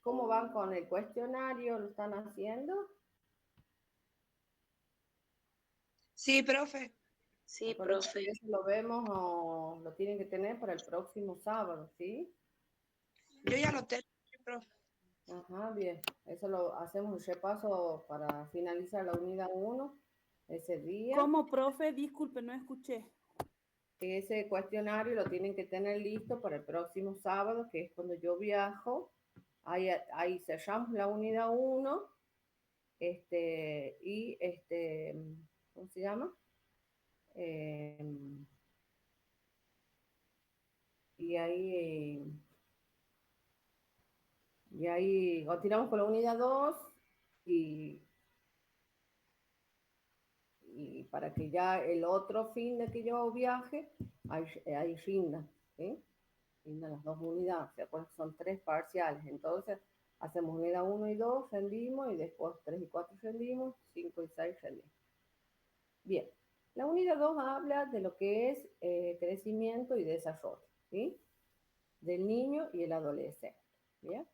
¿Cómo van con el cuestionario? ¿Lo están haciendo? Sí, profe. Sí, Acuérdense profe. que eso lo vemos o lo tienen que tener para el próximo sábado, ¿sí? Yo ya lo tengo, profe. Ajá, bien. Eso lo hacemos un repaso para finalizar la unidad uno ese día. ¿Cómo, profe? Disculpe, no escuché. Ese cuestionario lo tienen que tener listo para el próximo sábado, que es cuando yo viajo. Ahí cerramos la unidad uno, y ¿cómo se llama? Eh, y ahí, y ahí continuamos con la unidad 2 y, y para que ya el otro fin de que yo viaje, ahí rinda, ¿sí? Rindan las dos unidades, ¿se acuerdan? Son tres parciales, entonces hacemos unidad uno y 2 rendimos, y después 3 y 4 rendimos, 5 y 6 rendimos. Bien, la unidad 2 habla de lo que es crecimiento y desarrollo, ¿sí? Del niño y el adolescente, ¿bien?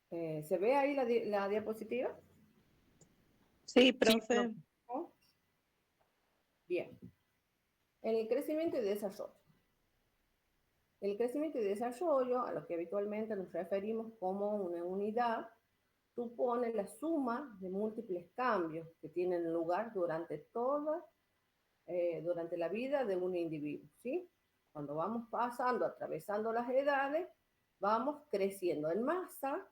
¿Se ve ahí la diapositiva? Sí, Sí, profe. profe. ¿No? Bien, en el crecimiento y desarrollo. El crecimiento y desarrollo, a lo que habitualmente nos referimos como una unidad, supone la suma de múltiples cambios que tienen lugar durante la vida de un individuo, ¿sí? Cuando vamos pasando, atravesando las edades, vamos creciendo en masa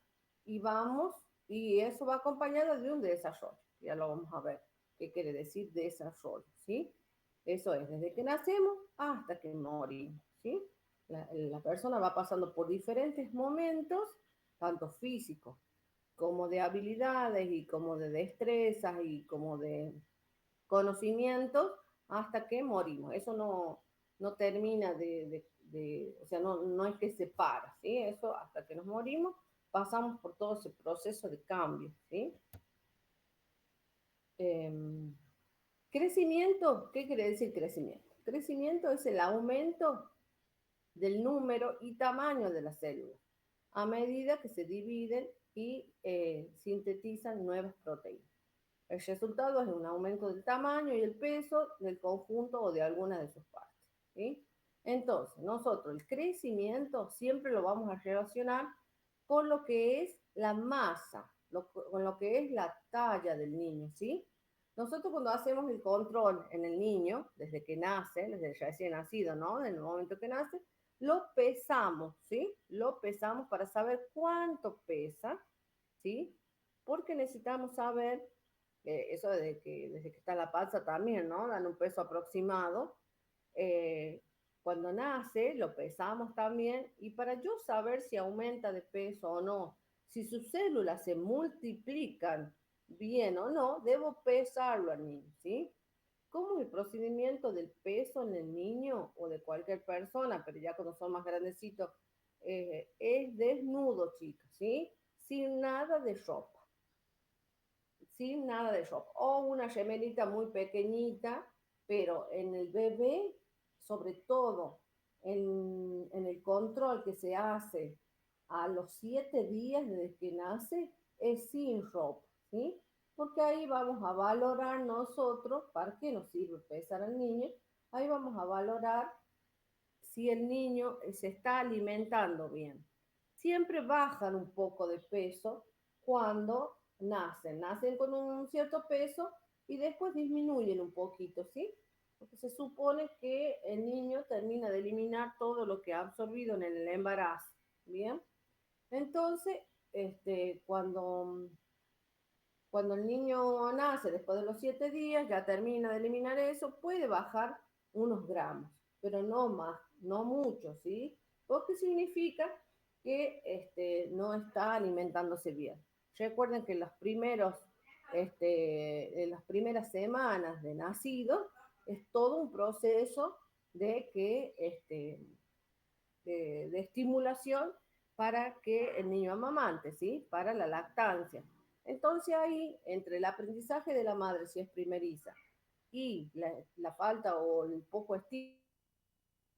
y eso va acompañado de un desarrollo. Ya lo vamos a ver qué quiere decir desarrollo, ¿sí? Eso es desde que nacemos hasta que morimos, ¿sí? La persona va pasando por diferentes momentos, tanto físicos como de habilidades y como de destrezas y como de conocimientos hasta que morimos. Eso no termina o sea, no es que se para, ¿sí? Eso hasta que nos morimos pasamos por todo ese proceso de cambio, ¿sí? Eh, Crecimiento, ¿qué quiere decir crecimiento? Crecimiento es el aumento del número y tamaño de las células a medida que se dividen y sintetizan nuevas proteínas. El resultado es un aumento del tamaño y el peso del conjunto o de alguna de sus partes, ¿sí? Entonces, nosotros el crecimiento siempre lo vamos a relacionar con lo que es la masa, con lo que es la talla del niño, ¿sí? Nosotros cuando hacemos el control en el niño, desde que nace, desde el recién nacido, ¿no? En el momento que nace, lo pesamos, ¿sí? Lo pesamos para saber cuánto pesa, ¿sí? Porque necesitamos saber, eso desde que está la panza también, ¿no? Dan un peso aproximado. Eh, Cuando nace, lo pesamos también, y para yo saber si aumenta de peso o no, si sus células se multiplican bien o no, debo pesarlo al niño, ¿sí? Como el procedimiento del peso en el niño o de cualquier persona, pero ya cuando son más grandecitos, es desnudo, chicas, ¿sí? Sin nada de ropa, sin nada de ropa. O una remerita muy pequeñita, pero en el bebé, sobre todo en el control que se hace a los 7 días desde que nace, es sin ropa, ¿sí? Porque ahí vamos a valorar nosotros, ¿para qué nos sirve pesar al niño? Ahí vamos a valorar si el niño se está alimentando bien. Siempre bajan un poco de peso cuando nacen con un cierto peso y después disminuyen un poquito, ¿sí? Porque se supone que el niño termina de eliminar todo lo que ha absorbido en el embarazo, ¿bien? Entonces, cuando el niño nace después de los 7 días, ya termina de eliminar eso, puede bajar unos gramos, pero no más, no mucho, ¿sí? Porque significa que no está alimentándose bien. Recuerden que en las primeras semanas de nacido es todo un proceso de que de estimulación para que el niño amamante, ¿sí? Para la lactancia. Entonces ahí, entre el aprendizaje de la madre, si es primeriza, y la falta o el poco estímulo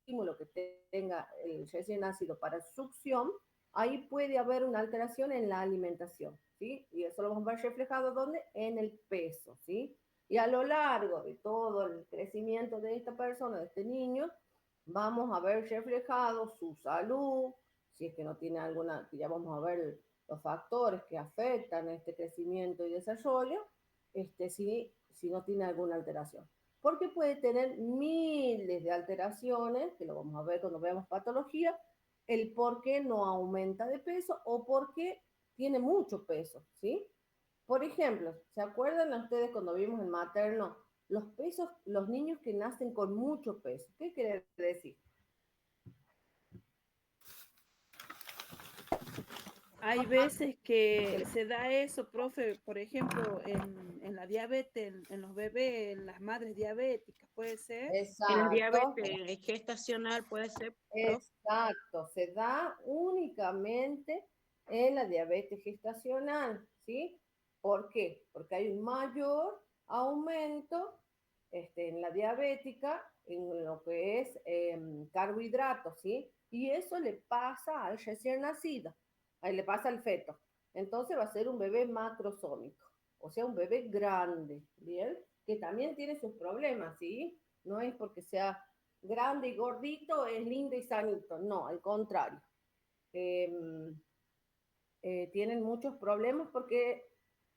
estímulo que tenga el recién nacido para succión, ahí puede haber una alteración en la alimentación, ¿sí? Y eso lo vamos a ver reflejado ¿dónde? En el peso, ¿sí? Y a lo largo de todo el crecimiento de esta persona, de este niño, vamos a ver reflejado su salud, si es que no tiene alguna, que ya vamos a ver los factores que afectan este crecimiento y desarrollo, si no tiene alguna alteración. Porque puede tener miles de alteraciones, que lo vamos a ver cuando veamos patología, el por qué no aumenta de peso o por qué tiene mucho peso, ¿sí? Por ejemplo, ¿se acuerdan ustedes cuando vimos en materno los pesos, los niños que nacen con mucho peso? ¿Qué quiere decir? Hay veces que se da eso, profe, por ejemplo, en la diabetes, en los bebés, en las madres diabéticas, ¿puede ser? En la Exacto, diabetes gestacional puede ser, profe. exacto. Se da únicamente en la diabetes gestacional, ¿sí? ¿Por qué? Porque hay un mayor aumento en la diabética, en lo que es carbohidratos, ¿sí? Y eso le pasa al recién nacido, ahí le pasa al feto. Entonces va a ser un bebé macrosómico, o sea, un bebé grande, ¿bien? Que también tiene sus problemas, ¿sí? No es porque sea grande y gordito, es lindo y sanito, no, al contrario. Eh, Tienen muchos problemas porque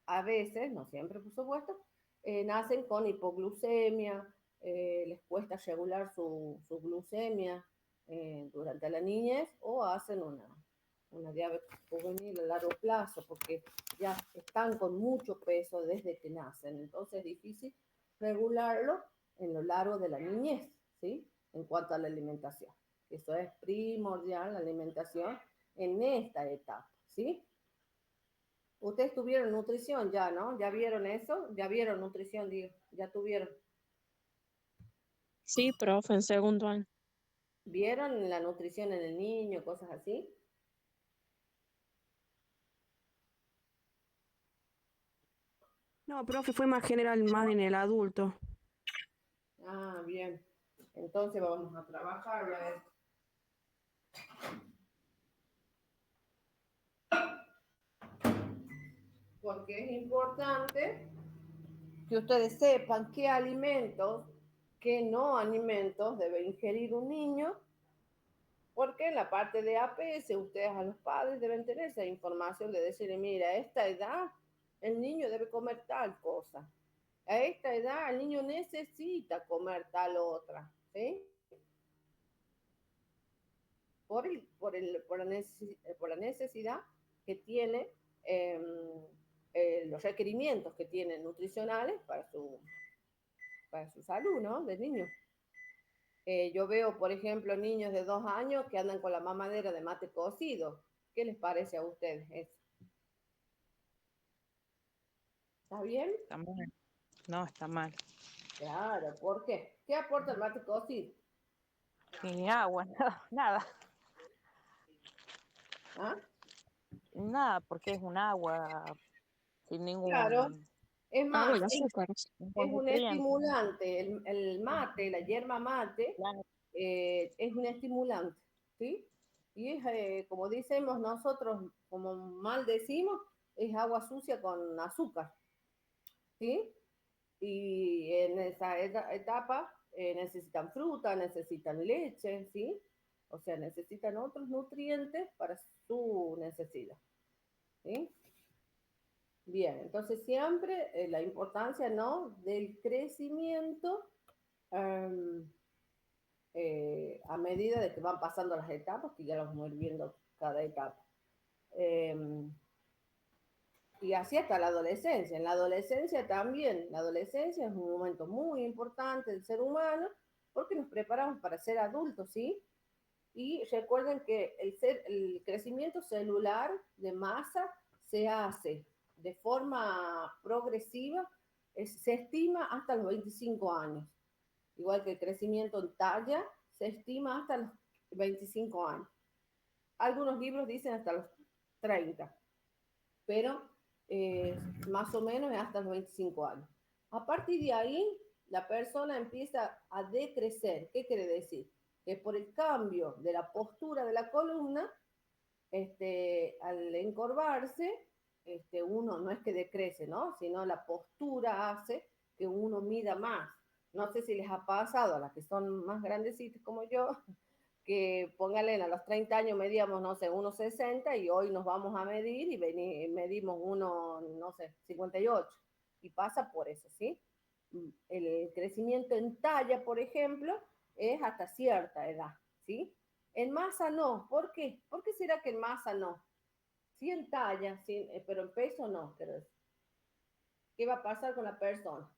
a veces, no siempre por supuesto, nacen con hipoglucemia, les cuesta regular su glucemia durante la niñez o hacen una diabetes juvenil a largo plazo porque ya están con mucho peso desde que nacen. Entonces es difícil regularlo en lo largo de la niñez, ¿sí? En cuanto a la alimentación. Eso es primordial, la alimentación en esta etapa, ¿sí? Ustedes tuvieron nutrición ya, ¿no? ¿Ya vieron eso? ¿Ya vieron nutrición, digo? ¿Ya tuvieron? Sí, profe, en segundo año. ¿Vieron la nutrición en el niño, cosas así? No, profe, fue más general, más en el adulto. Ah, bien. Entonces vamos a trabajar, a ver. Porque es importante que ustedes sepan qué alimentos, qué no alimentos debe ingerir un niño, porque en la parte de APS ustedes a los padres deben tener esa información de decirle, mira, a esta edad el niño debe comer tal cosa, a esta edad el niño necesita comer tal otra, ¿sí? Por la necesidad que tiene, eh, los requerimientos que tiene nutricionales para su salud, ¿no? Del niño. Yo veo, por ejemplo, niños de 2 años que andan con la mamadera de mate cocido. ¿Qué les parece a ustedes eso? ¿Está bien? Está mal. No, está mal. Claro, ¿por qué? ¿Qué aporta el mate cocido? Ni agua, nada, ¿Ah? nada, porque es un agua sin Claro, ningún, es agua más, y azúcar, ningún es un nutriente. estimulante. El mate, la yerba mate, Claro. es un estimulante, ¿sí? Y es, como decimos nosotros, como mal decimos, es agua sucia con azúcar, ¿sí? Y en esa etapa necesitan fruta, necesitan leche, ¿sí? O sea, necesitan otros nutrientes para su necesidad, ¿sí? Bien, entonces siempre la importancia, ¿no? Del crecimiento um, a medida de que van pasando las etapas, que ya las vamos a ir viendo cada etapa. Y así hasta la adolescencia. En la adolescencia también, la adolescencia es un momento muy importante del ser humano porque nos preparamos para ser adultos, ¿sí? Y recuerden que el crecimiento celular de masa se hace de forma progresiva, se estima hasta los 25 años. Igual que el crecimiento en talla se estima hasta los 25 años. Algunos libros dicen hasta los 30, pero más o menos es hasta los 25 años. A partir de ahí, la persona empieza a decrecer. ¿Qué quiere decir? que por el cambio de la postura de la columna, al encorvarse, uno no es que decrece, ¿no? Sino la postura hace que uno mida más. No sé si les ha pasado a las que son más grandecitas como yo, que póngale, a los 30 años medíamos, no sé, 1,60 y hoy nos vamos a medir y medimos no sé, 58. Y pasa por eso, ¿sí? El crecimiento en talla, por ejemplo, es hasta cierta edad, ¿sí? En masa no. ¿Por qué? ¿Por qué será que en masa no? Sí en talla, sí, pero en peso no. Pero ¿qué va a pasar con la persona?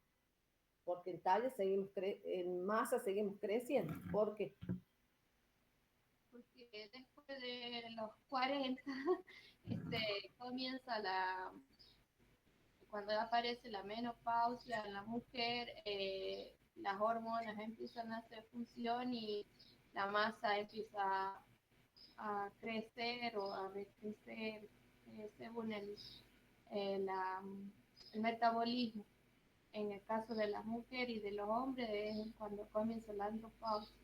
Porque en talla en masa seguimos creciendo. ¿Por qué? Porque después de los 40 comienza cuando aparece la menopausia en la mujer, las hormonas empiezan a hacer función y la masa empieza a crecer o a decrecer según el metabolismo. En el caso de las mujeres y de los hombres es cuando comienza la andropausia.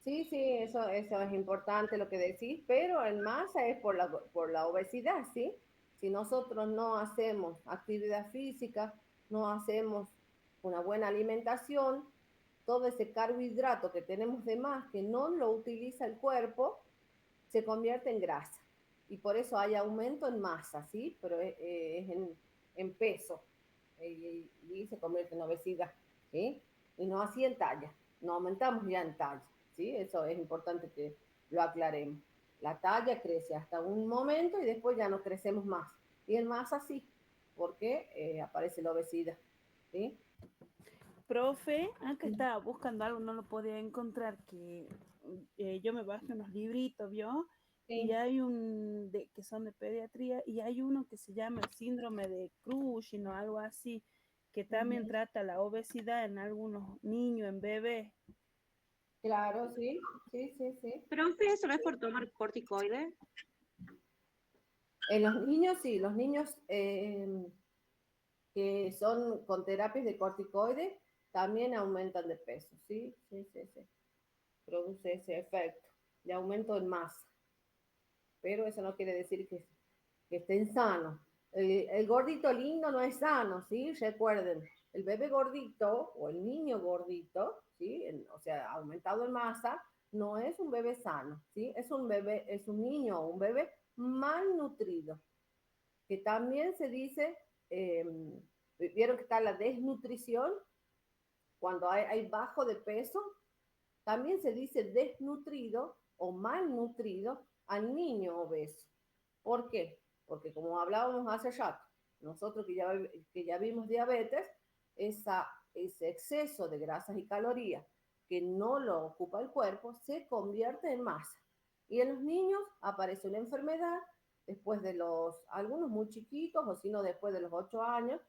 Sí, sí, eso es importante lo que decís, pero en masa es por la obesidad, ¿sí? Si nosotros no hacemos actividad física, no hacemos una buena alimentación, todo ese carbohidrato que tenemos de más, que no lo utiliza el cuerpo, se convierte en grasa. Y por eso hay aumento en masa, ¿sí? Pero es en peso. Y se convierte en obesidad, ¿sí? Y no así en talla. No aumentamos ya en talla, ¿sí? Eso es importante que lo aclaremos. La talla crece hasta un momento y después ya no crecemos más. Y en masa sí, porque aparece la obesidad, ¿sí? Profe, acá estaba buscando algo, no lo podía encontrar, que yo me bajé unos libritos, ¿vio? Y Sí. hay que son de pediatría, y hay uno que se llama el síndrome de Cushing o algo así, que también trata la obesidad en algunos niños, en bebés. Claro, sí, sí, sí, sí. Profe, ¿eso no es por tomar corticoides? En los niños, sí, los niños que son con terapias de corticoides también aumentan de peso, ¿sí? Sí, sí, sí. Produce ese efecto de aumento en masa. Pero eso no quiere decir que estén sanos. El gordito lindo no es sano, ¿sí? Recuerden, el bebé gordito o el niño gordito, ¿sí? O sea, aumentado en masa, no es un bebé sano, ¿sí? Es un niño o un bebé malnutrido, que también se dice, vieron que está la desnutrición, cuando hay bajo de peso, también se dice desnutrido o malnutrido al niño obeso. ¿Por qué? Porque como hablábamos hace rato, nosotros que ya vimos diabetes, ese exceso de grasas y calorías que no lo ocupa el cuerpo se convierte en masa. Y en los niños aparece una enfermedad después de algunos muy chiquitos, o si no después de los 8 años,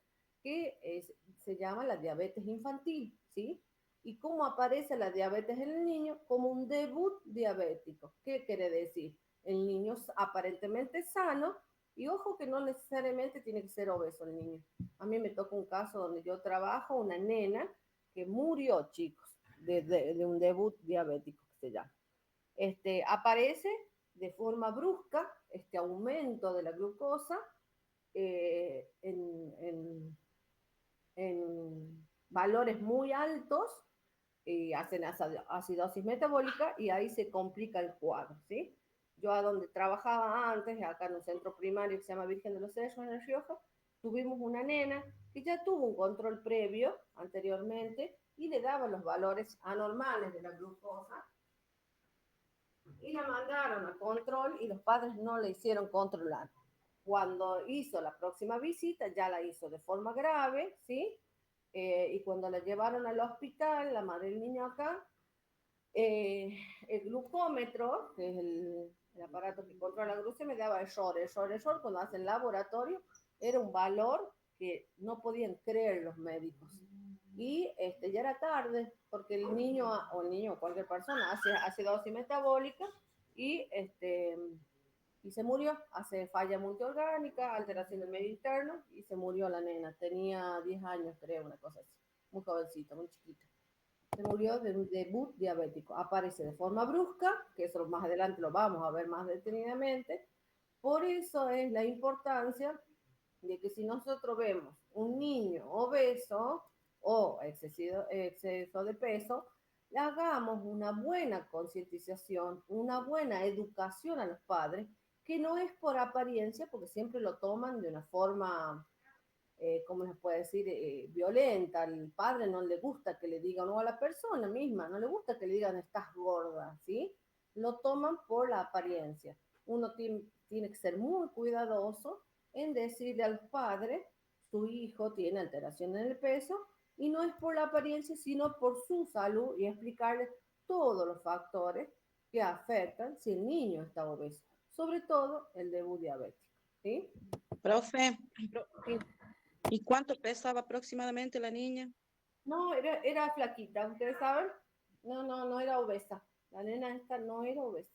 se llama la diabetes infantil, ¿sí? ¿Y cómo aparece la diabetes en el niño? Como un debut diabético. ¿Qué quiere decir? El niño es aparentemente sano, y ojo que no necesariamente tiene que ser obeso el niño. A mí me toca un caso donde yo trabajo, una nena que murió, chicos, de un debut diabético que se llama. Aparece de forma brusca este aumento de la glucosa en valores muy altos, y hacen acidosis metabólica y ahí se complica el cuadro, ¿sí? Yo a donde trabajaba antes, acá en un centro primario que se llama Virgen de los Cerros en El Rioja, tuvimos una nena que ya tuvo un control previo anteriormente y le daba los valores anormales de la glucosa y la mandaron a control y los padres no le hicieron controlar. Cuando hizo la próxima visita ya la hizo de forma grave, ¿sí? Y cuando la llevaron al hospital, la madre del niño acá, el glucómetro, que es el aparato que controla la glucemia, me daba error. Cuando hacen laboratorio, era un valor que no podían creer los médicos. Y ya era tarde, porque el niño, o cualquier persona, hace acidosis metabólica y, y se murió. Hace falla multiorgánica, alteración del medio interno, y se murió la nena. Tenía 10 años, creo, una cosa así. Muy jovencita, muy chiquita. se murió de un debut diabético. Aparece de forma brusca, que eso más adelante lo vamos a ver más detenidamente. Por eso es la importancia de que si nosotros vemos un niño obeso o exceso de peso, le hagamos una buena concientización, una buena educación a los padres, que no es por apariencia, porque siempre lo toman de una forma, ¿cómo les puedo decir?, violenta. Al padre no le gusta que le digan, o a la persona misma, no le gusta que le digan estás gorda, ¿sí? Lo toman por la apariencia. Uno tiene que ser muy cuidadoso en decirle al padre, su hijo tiene alteración en el peso, y no es por la apariencia, sino por su salud, y explicarle todos los factores que afectan si el niño está obeso, sobre todo el debut diabético, ¿sí? Profe, Sí. ¿y cuánto pesaba aproximadamente la niña? No, era flaquita, ¿ustedes saben? No era obesa. La nena esta no era obesa.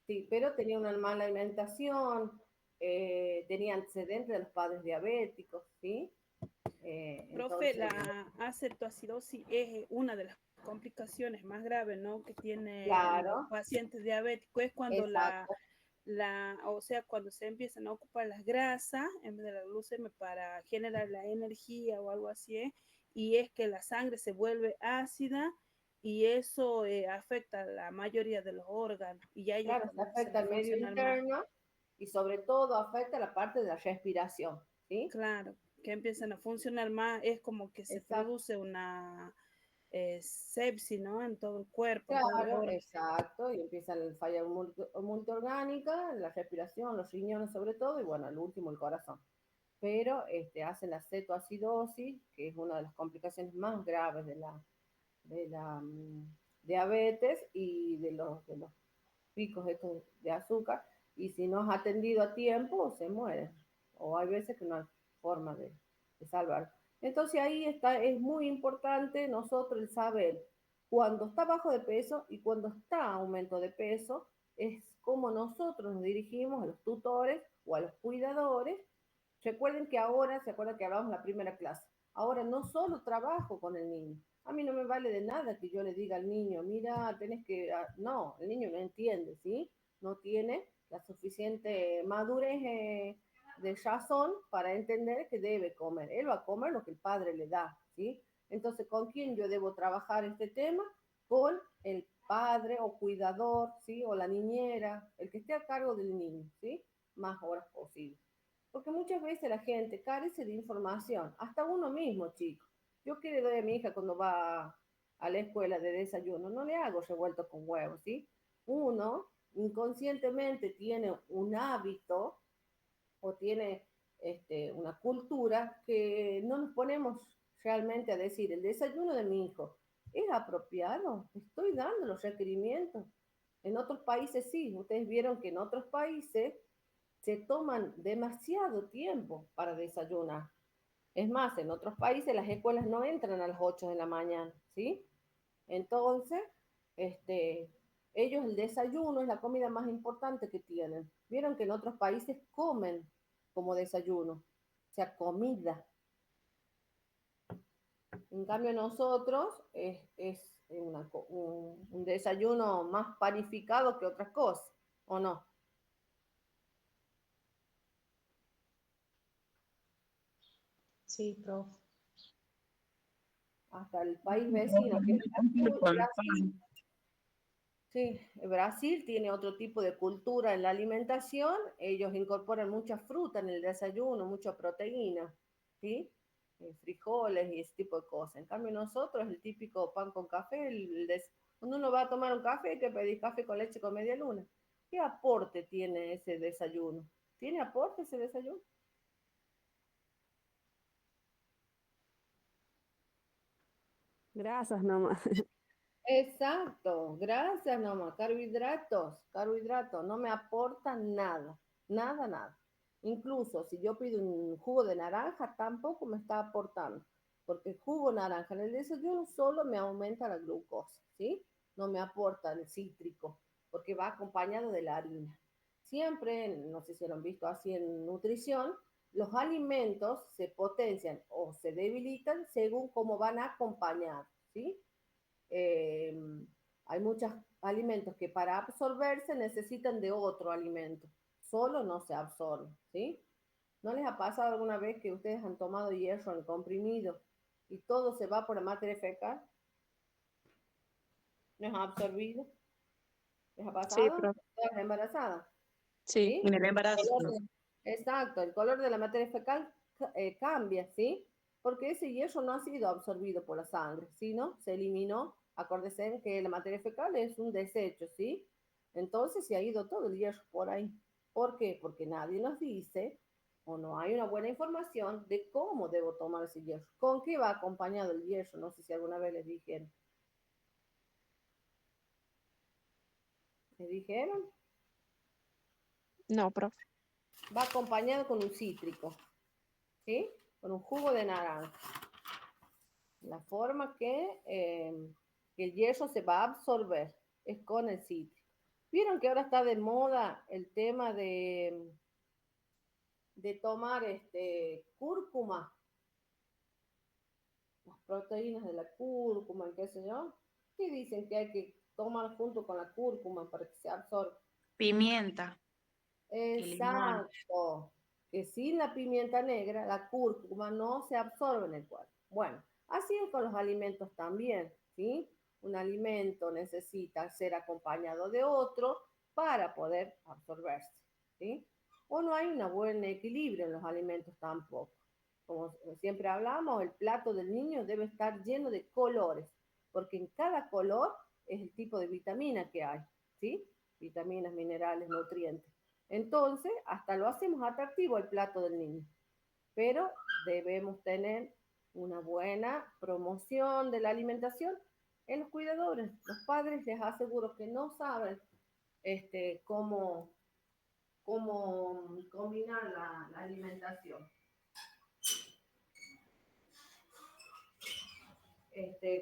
Sí, pero tenía una mala alimentación, tenía antecedentes de los padres diabéticos, ¿sí? Profe, Entonces, la acetoacidosis es una de las complicaciones más graves, ¿no? Que tienen los claro, pacientes diabéticos. Es cuando exacto, o sea, cuando se empiezan a ocupar las grasas en vez de la glucemia para generar la energía o algo así, ¿eh? Y es que la sangre se vuelve ácida y eso afecta a la mayoría de los órganos y ya ahí es claro, se cuando empiezan afecta a el medio funcionar más. interno y sobre todo afecta la parte de la respiración, ¿sí? Claro, que empiezan a funcionar más, es como que se Exacto. produce una sepsis, ¿no? En todo el cuerpo, en todos los Claro, órganos. exacto, y empieza la falla multiorgánica, la respiración, los riñones sobre todo, y bueno, al último el corazón. Pero hacen la cetoacidosis, que es una de las complicaciones más graves de la diabetes y de los picos estos de azúcar, y si no es atendido a tiempo, se muere, o hay veces que no hay forma de salvar. Entonces ahí está, es muy importante nosotros el saber cuando está bajo de peso y cuando está aumento de peso, es como nosotros nos dirigimos a los tutores o a los cuidadores. Recuerden que ahora, se acuerdan que hablábamos en la primera clase, ahora no solo trabajo con el niño, a mí no me vale de nada que yo le diga al niño, mira, tenés que... No, el niño no entiende, ¿sí? No tiene la suficiente madurez de razón para entender que debe comer. Él va a comer lo que el padre le da, ¿sí? Entonces, ¿con quién yo debo trabajar este tema? Con el padre o cuidador, ¿sí? O la niñera, el que esté a cargo del niño, ¿sí? Más horas posible. Porque muchas veces la gente carece de información, hasta uno mismo, chicos. Yo qué le doy a mi hija cuando va a la escuela de desayuno, no le hago revuelto con huevos, ¿sí? Uno inconscientemente tiene un hábito o tiene una cultura que no nos ponemos realmente a decir, el desayuno de mi hijo es apropiado, estoy dando los requerimientos. En otros países sí, ustedes vieron que en otros países se toman demasiado tiempo para desayunar. Es más, en otros países las escuelas no entran a las 8 de la mañana, ¿sí? Entonces, este, ellos el desayuno es la comida más importante que tienen. Vieron que en otros países comen como desayuno, o sea, comida. En cambio nosotros es un desayuno más panificado que otras cosas, ¿o no? Sí, profe. Hasta el país vecino, que es Brasil. Sí, Brasil tiene otro tipo de cultura en la alimentación. Ellos incorporan mucha fruta en el desayuno, mucha proteína, ¿sí? Frijoles y ese tipo de cosas. En cambio nosotros, el típico pan con café, cuando uno va a tomar un café, hay que pedir café con leche con media luna. ¿Qué aporte tiene ese desayuno? ¿Tiene aporte ese desayuno? Grasas nomás. Exacto, gracias nomás, carbohidratos, no me aportan nada, nada, nada. Incluso si yo pido un jugo de naranja, tampoco me está aportando, porque el jugo naranja en el desayuno solo me aumenta la glucosa, ¿sí? No me aporta el cítrico, porque va acompañado de la harina. Siempre, no sé si lo han visto así en nutrición, los alimentos se potencian o se debilitan según cómo van acompañados, ¿sí? eh, hay muchos alimentos que para absorberse necesitan de otro alimento. Solo no se absorbe, ¿sí? ¿No les ha pasado alguna vez que ustedes han tomado hierro en comprimido y todo se va por la materia fecal? ¿No es absorbido? ¿Les ha Sí, pasado? profe. Todas embarazadas, Sí, ¿sí? en el embarazo. Exacto, el color de la materia fecal cambia, ¿sí? Porque ese hierro no ha sido absorbido por la sangre, sino se eliminó. Acuérdense que la materia fecal es un desecho, ¿sí? Entonces se ha ido todo el hierro por ahí. ¿Por qué? Porque nadie nos dice o no hay una buena información de cómo debo tomar ese hierro. ¿Con qué va acompañado el hierro? No sé si alguna vez les dijeron. ¿Les dijeron? No, profe. Va acompañado con un cítrico, ¿sí? Con un jugo de naranja. La forma que el hierro se va a absorber es con el cítrico. ¿Vieron que ahora está de moda el tema de tomar cúrcuma? Las proteínas de la cúrcuma, qué sé yo. ¿Qué dicen que hay que tomar junto con la cúrcuma para que se absorba? Pimienta y limón. Exacto, que sin la pimienta negra, la cúrcuma no se absorbe en el cuerpo. Bueno, así es con los alimentos también, ¿sí? Un alimento necesita ser acompañado de otro para poder absorberse, ¿sí? O no hay un buen equilibrio en los alimentos tampoco. Como siempre hablamos, el plato del niño debe estar lleno de colores, porque en cada color es el tipo de vitamina que hay, ¿sí? Vitaminas, minerales, nutrientes. Entonces, hasta lo hacemos atractivo el plato del niño, pero debemos tener una buena promoción de la alimentación en los cuidadores. Los padres les aseguro que no saben cómo combinar la alimentación.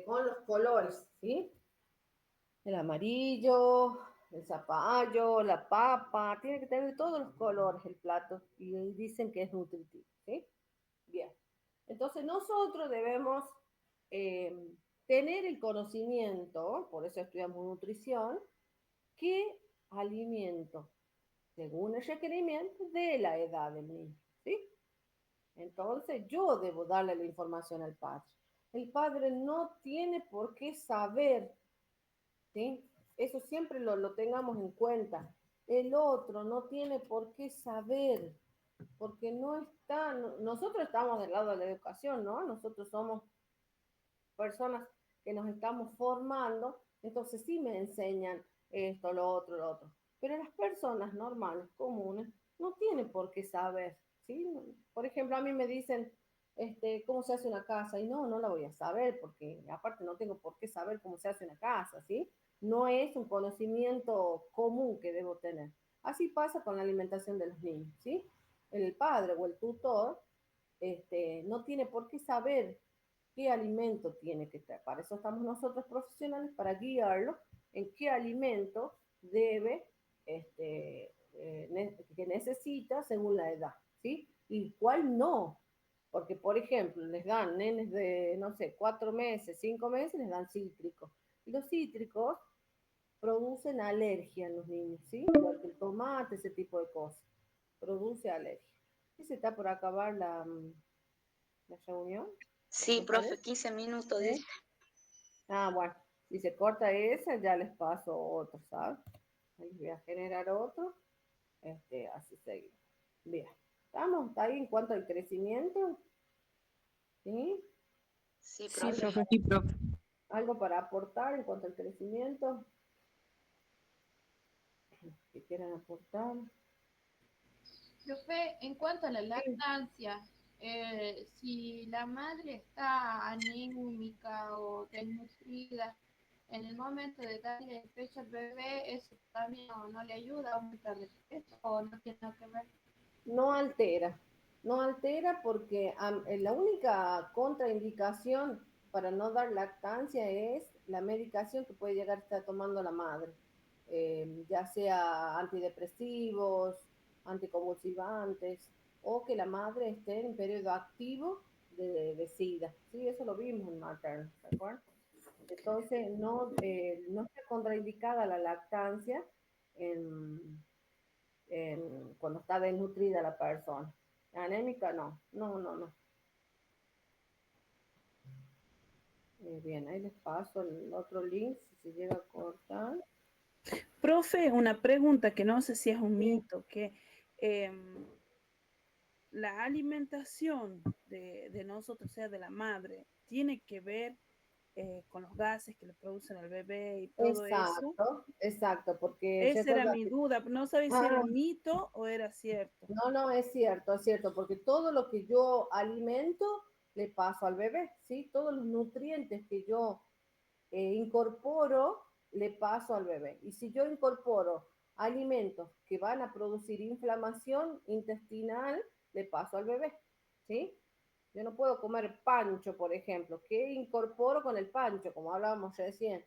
Con los colores, ¿sí? El amarillo, el zapallo, la papa, tiene que tener todos los colores el plato y dicen que es nutritivo, ¿sí? Bien. Entonces nosotros debemos eh, tener el conocimiento, por eso estudiamos nutrición, qué alimento, según el requerimiento de la edad del niño, ¿sí? Entonces yo debo darle la información al padre. El padre no tiene por qué saber, ¿sí? Eso siempre lo tengamos en cuenta. El otro no tiene por qué saber, porque no está, nosotros estamos del lado de la educación, ¿no? Nosotros somos personas que nos estamos formando, entonces sí me enseñan esto, lo otro. Pero las personas normales, comunes, no tienen por qué saber, ¿sí? Por ejemplo, a mí me dicen, cómo se hace una casa, y no la voy a saber, porque aparte no tengo por qué saber cómo se hace una casa, ¿sí? No es un conocimiento común que debo tener. Así pasa con la alimentación de los niños, ¿sí? El padre o el tutor no tiene por qué saber qué alimento tiene que tener. Para eso estamos nosotros profesionales, para guiarlo en qué alimento debe, que necesita según la edad, ¿sí? Y cuál no. Porque, por ejemplo, les dan nenes de, no sé, 4 meses, 5 meses, les dan cítricos. Y los cítricos producen alergia en los niños, ¿sí? Igual que el tomate, ese tipo de cosas. Produce alergia. Y se está por acabar la reunión. Sí, ¿Me profe, parece? 15 minutos, ¿Sí? dice. Ah, bueno, si se corta esa, ya les paso otro, ¿sabes? Ahí voy a generar otro, así seguimos. Bien, ¿estamos ahí en cuanto al crecimiento? ¿Sí? Sí, Sí, profe. profe. ¿Algo para aportar en cuanto al crecimiento? ¿Que quieran aportar? Profe, en cuanto a la Sí. lactancia, si la madre está anémica o desnutrida, en el momento de darle el pecho al bebé, ¿eso también no le ayuda a aumentar el peso o no tiene nada que ver? No altera, no altera porque la única contraindicación para no dar lactancia es la medicación que puede llegar a estar tomando la madre, ya sea antidepresivos, anticonvulsivantes, o que la madre esté en periodo activo de SIDA. Sí, eso lo vimos en Mater, ¿de acuerdo? Entonces, no está contraindicada la lactancia cuando está desnutrida la persona. Anémica, no. Bien, ahí les paso el otro link si se llega a cortar. Profe, una pregunta que no sé si es un mito, que la alimentación de nosotros, o sea, de la madre, tiene que ver con los gases que le producen al bebé y todo eso. Exacto, porque Esa era mi duda, no sabía si era un mito o era cierto. No, es cierto, porque todo lo que yo alimento le paso al bebé, ¿sí? Todos los nutrientes que yo incorporo le paso al bebé. Y si yo incorporo alimentos que van a producir inflamación intestinal, le paso al bebé, ¿sí? Yo no puedo comer pancho, por ejemplo. ¿Qué incorporo con el pancho? Como hablábamos recién.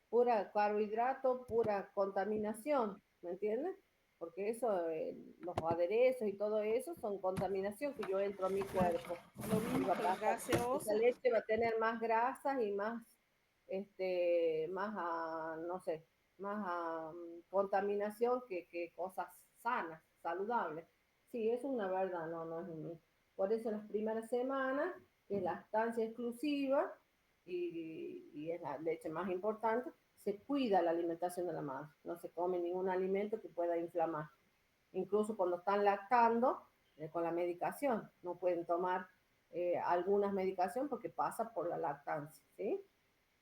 Pura carbohidrato, pura contaminación, ¿me entiendes? Porque eso, los aderezos y todo eso son contaminación que yo entro a mi cuerpo. Lo mismo con las gaseosas. Esa leche va a tener más grasas y más, no sé, más contaminación que cosas sanas, saludables. Sí, eso es una verdad, no es un mito. Por eso en las primeras semanas, que es lactancia exclusiva y es la leche más importante, se cuida la alimentación de la madre. No se come ningún alimento que pueda inflamar. Incluso cuando están lactando, con la medicación, no pueden tomar algunas medicaciones porque pasa por la lactancia, ¿sí?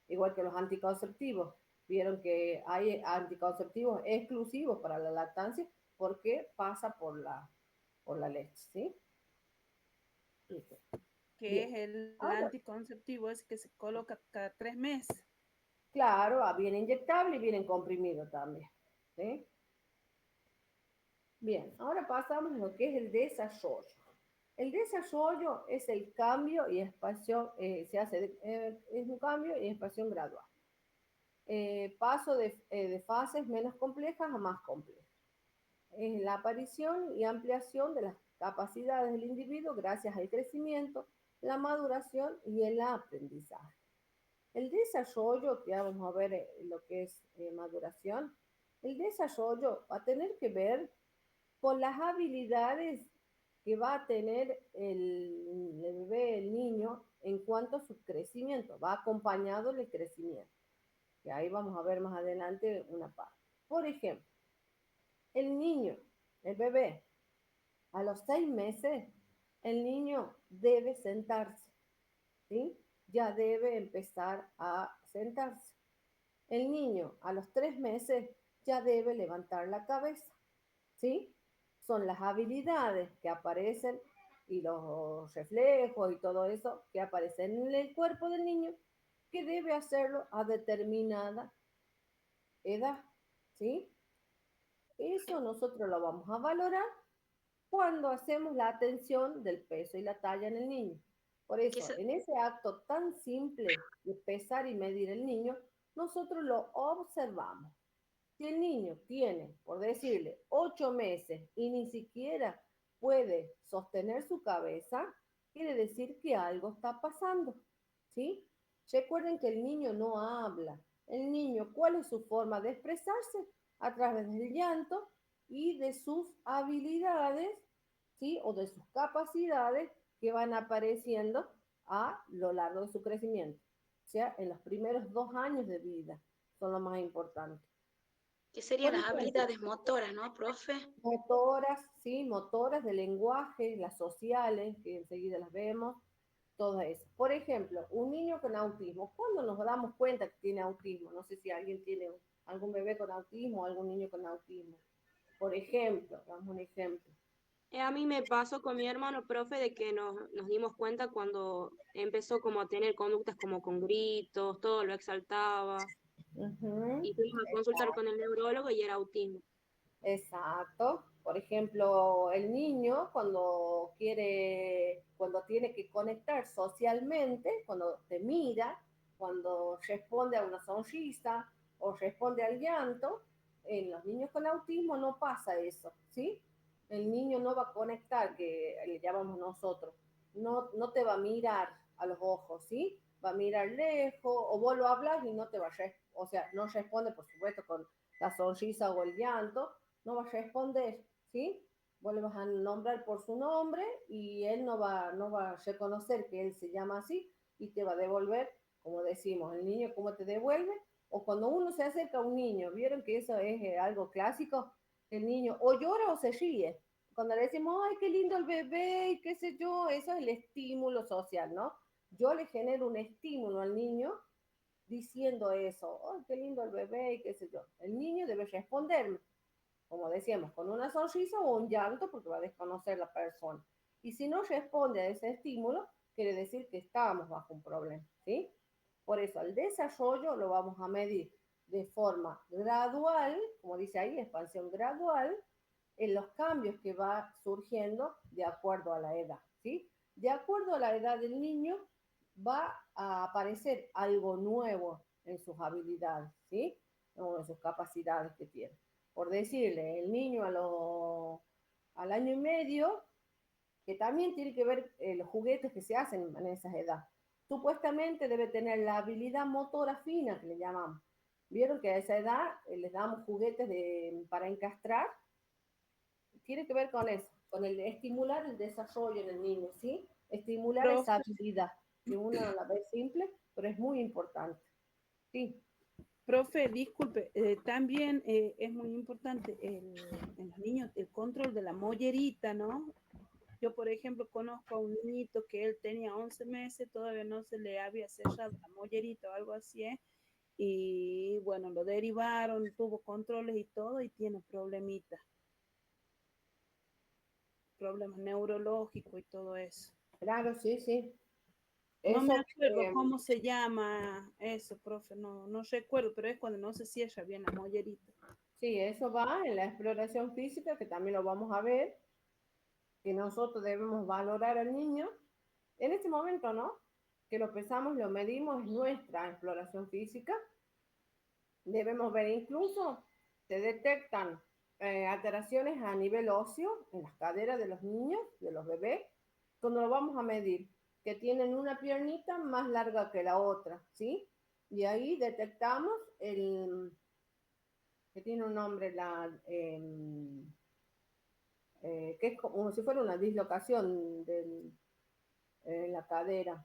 Igual que los anticonceptivos. Vieron que hay anticonceptivos exclusivos para la lactancia porque pasa por la leche, ¿sí? Listo. Que Bien. es el Ahora, anticonceptivo, es que se coloca cada 3 meses. claro, viene inyectable y viene comprimido también, ¿sí? Bien, ahora pasamos a lo que es el desarrollo. El desarrollo es el cambio y expansión, es un cambio y expansión gradual. Paso de fases menos complejas a más complejas. Es la aparición y ampliación de las capacidades del individuo gracias al crecimiento, la maduración y el aprendizaje. El desarrollo, que vamos a ver lo que es maduración, el desarrollo va a tener que ver con las habilidades que va a tener el bebé, el niño, en cuanto a su crecimiento. Va acompañado del crecimiento. Y ahí vamos a ver más adelante una parte. Por ejemplo, el niño, el bebé, a los 6 meses, el niño debe sentarse, ¿sí? Ya debe empezar a sentarse. El niño a los 3 meses ya debe levantar la cabeza, ¿sí? Son las habilidades que aparecen y los reflejos y todo eso que aparecen en el cuerpo del niño que debe hacerlo a determinada edad, ¿sí? Eso nosotros lo vamos a valorar cuando hacemos la atención del peso y la talla en el niño. Por eso, en ese acto tan simple de pesar y medir el niño, nosotros lo observamos. Si el niño tiene, por decirle, 8 meses y ni siquiera puede sostener su cabeza, quiere decir que algo está pasando, ¿sí? Recuerden que el niño no habla. El niño, ¿cuál es su forma de expresarse? A través del llanto y de sus habilidades, ¿sí? O de sus capacidades que van apareciendo a lo largo de su crecimiento. O sea, en los primeros 2 años de vida son lo más importante. ¿Qué serían las habilidades motoras, no, profe? Motoras, sí, motoras de lenguaje, las sociales, que enseguida las vemos, todas esas. Por ejemplo, un niño con autismo, ¿cuándo nos damos cuenta que tiene autismo? No sé si alguien tiene algún bebé con autismo o algún niño con autismo. Por ejemplo, damos un ejemplo. A mí me pasó con mi hermano, profe, de que nos dimos cuenta cuando empezó como a tener conductas como con gritos, todo lo exaltaba. Y fuimos a consultar con el neurólogo y era autismo. Exacto. Por ejemplo, el niño cuando tiene que conectar socialmente, cuando te mira, cuando responde a una sonrisa o responde al llanto, en los niños con autismo no pasa eso, ¿sí? El niño no va a conectar, que le llamamos nosotros, no te va a mirar a los ojos, ¿sí? va a mirar lejos, o vos lo hablas y no te va a o sea, no responde, por supuesto, con la sonrisa o el llanto, no va a responder, ¿sí? Vos le vas a nombrar por su nombre y él no va a reconocer que él se llama así y te va a devolver, como decimos, el niño cómo te devuelve, o cuando uno se acerca a un niño, ¿vieron que eso es algo clásico? El niño o llora o se ríe. Cuando le decimos, ay, qué lindo el bebé y qué sé yo, eso es el estímulo social, ¿no? Yo le genero un estímulo al niño diciendo eso, ay, qué lindo el bebé y qué sé yo. El niño debe responderme, como decíamos, con una sonrisa o un llanto porque va a desconocer la persona. Y si no responde a ese estímulo, quiere decir que estamos bajo un problema, ¿sí? Por eso, el desarrollo lo vamos a medir de forma gradual, como dice ahí, expansión gradual, en los cambios que va surgiendo de acuerdo a la edad, ¿sí? De acuerdo a la edad del niño, va a aparecer algo nuevo en sus habilidades, ¿sí? O en sus capacidades que tiene. Por decirle, el niño al año y medio, que también tiene que ver los juguetes que se hacen en esa edad. Supuestamente debe tener la habilidad motora fina, que le llamamos. Vieron que a esa edad les damos juguetes para encastrar. Tiene que ver con eso, con el estimular el desarrollo en el niño, ¿sí? Estimular Profe, esa habilidad, que uno la ve simple, pero es muy importante. Sí. profe, disculpe, también es muy importante en los niños el control de la mollerita, ¿no? Yo, por ejemplo, conozco a un niñito que él tenía 11 meses, todavía no se le había cerrado la mollerita o algo así, ¿eh? Y bueno, lo derivaron, tuvo controles y todo y tiene problemas neurológicos y todo eso. Claro, sí, sí. No me Eso, acuerdo cómo se llama eso, profe, no recuerdo, pero es cuando no se cierra bien la mollerita. sí, eso va en la exploración física, que también lo vamos a ver, que nosotros debemos valorar al niño. En este momento, ¿no? Que lo pesamos, lo medimos, es nuestra exploración física. Debemos ver incluso, se detectan alteraciones a nivel óseo en las caderas de los niños, de los bebés, cuando lo vamos a medir, que tienen una piernita más larga que la otra, ¿sí? Y ahí detectamos que tiene un nombre, que es como si fuera una dislocación en la cadera.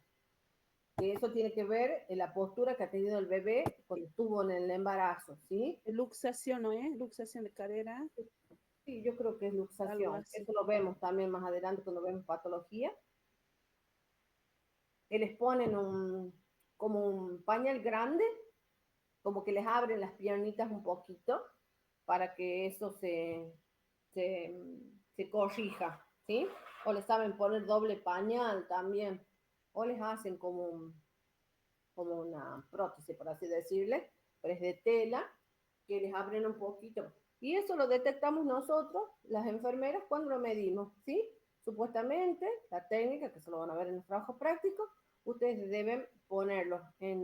Que eso tiene que ver en la postura que ha tenido el bebé cuando estuvo en el embarazo, ¿sí? Luxación, ¿no es? Luxación de cadera, Sí, yo creo que es algo luxación. así. Eso lo vemos también más adelante cuando vemos patología. Que les ponen como un pañal grande, como que les abren las piernitas un poquito para que eso se, se corrija, ¿sí? O les saben poner doble pañal también. O les hacen como una prótesis, por así decirle, pero es de tela, que les abren un poquito. Y eso lo detectamos nosotros, las enfermeras, cuando lo medimos, ¿sí? Supuestamente, la técnica, que se lo van a ver en los trabajos prácticos, ustedes deben ponerlos en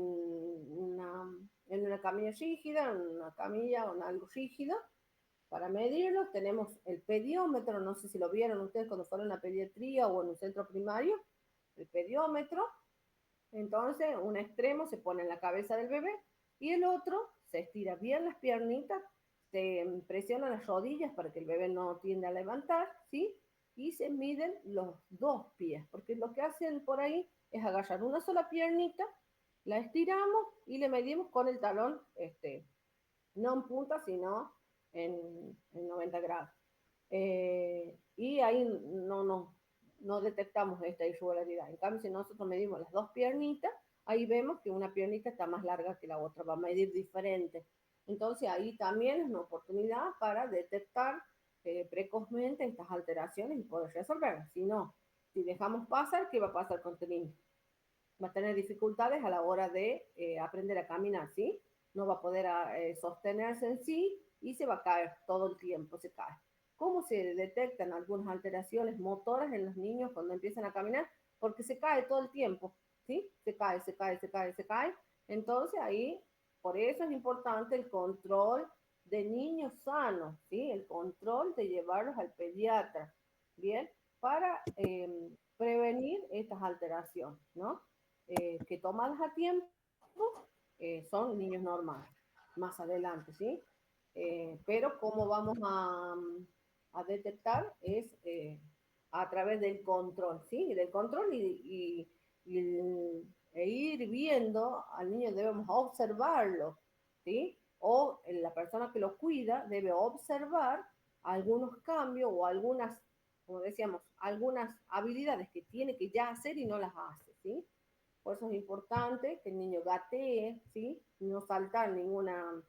una camilla rígida, en una camilla o en algo rígido, para medirlos. Tenemos el pediómetro, no sé si lo vieron ustedes cuando fueron a pediatría o en un centro primario, el pediómetro. Entonces, un extremo se pone en la cabeza del bebé y el otro se estira bien las piernitas, se presiona las rodillas para que el bebé no tienda a levantar, ¿sí? Y se miden los dos pies, porque lo que hacen por ahí es agarrar una sola piernita, la estiramos y le medimos con el talón, no en punta, sino en 90 grados. Y ahí no detectamos esta irregularidad. En cambio, si nosotros medimos las dos piernitas, ahí vemos que una piernita está más larga que la otra, va a medir diferente. Entonces ahí también es una oportunidad para detectar precozmente estas alteraciones y poder resolverlas. Si no, si dejamos pasar, ¿qué va a pasar con este niño? Va a tener dificultades a la hora de aprender a caminar, ¿sí? No va a poder sostenerse en sí y se va a caer todo el tiempo, se cae. ¿Cómo se detectan algunas alteraciones motoras en los niños cuando empiezan a caminar? Porque se cae todo el tiempo, ¿sí? Se cae, se cae, se cae, se cae. Entonces ahí, por eso es importante el control de niños sanos, ¿sí? El control de llevarlos al pediatra, ¿bien? Para prevenir estas alteraciones, ¿no? que tomadas a tiempo son niños normales, más adelante, ¿sí? Pero cómo vamos a detectar es a través del control, ¿sí? Del control e ir viendo al niño, debemos observarlo, ¿sí? O la persona que lo cuida debe observar algunos cambios o algunas, como decíamos, algunas habilidades que tiene que ya hacer y no las hace, ¿sí? Por eso es importante que el niño gatee, ¿sí? No saltar ninguna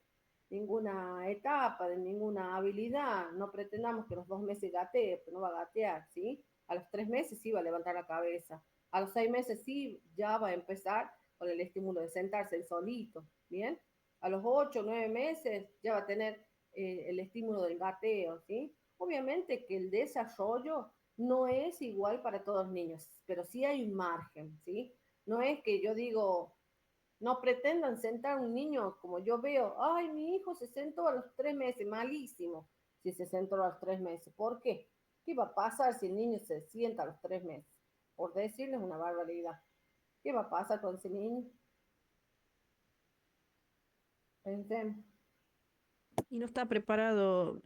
etapa, de ninguna habilidad. No pretendamos que los 2 meses gatee, porque no va a gatear, ¿sí? A los 3 meses sí va a levantar la cabeza. A los 6 meses sí ya va a empezar con el estímulo de sentarse él solito, ¿bien? A los 8, 9 meses ya va a tener el estímulo del gateo, ¿sí? Obviamente que el desarrollo no es igual para todos los niños, pero sí hay un margen, ¿sí? No es que yo digo, no pretendan sentar a un niño como yo veo, ay, mi hijo se sentó a los 3 meses, malísimo si se sentó a los 3 meses. ¿Por qué? ¿Qué va a pasar si el niño se sienta a los 3 meses? Por decirles una barbaridad. ¿Qué va a pasar con ese niño? Pensemos. Y no está preparado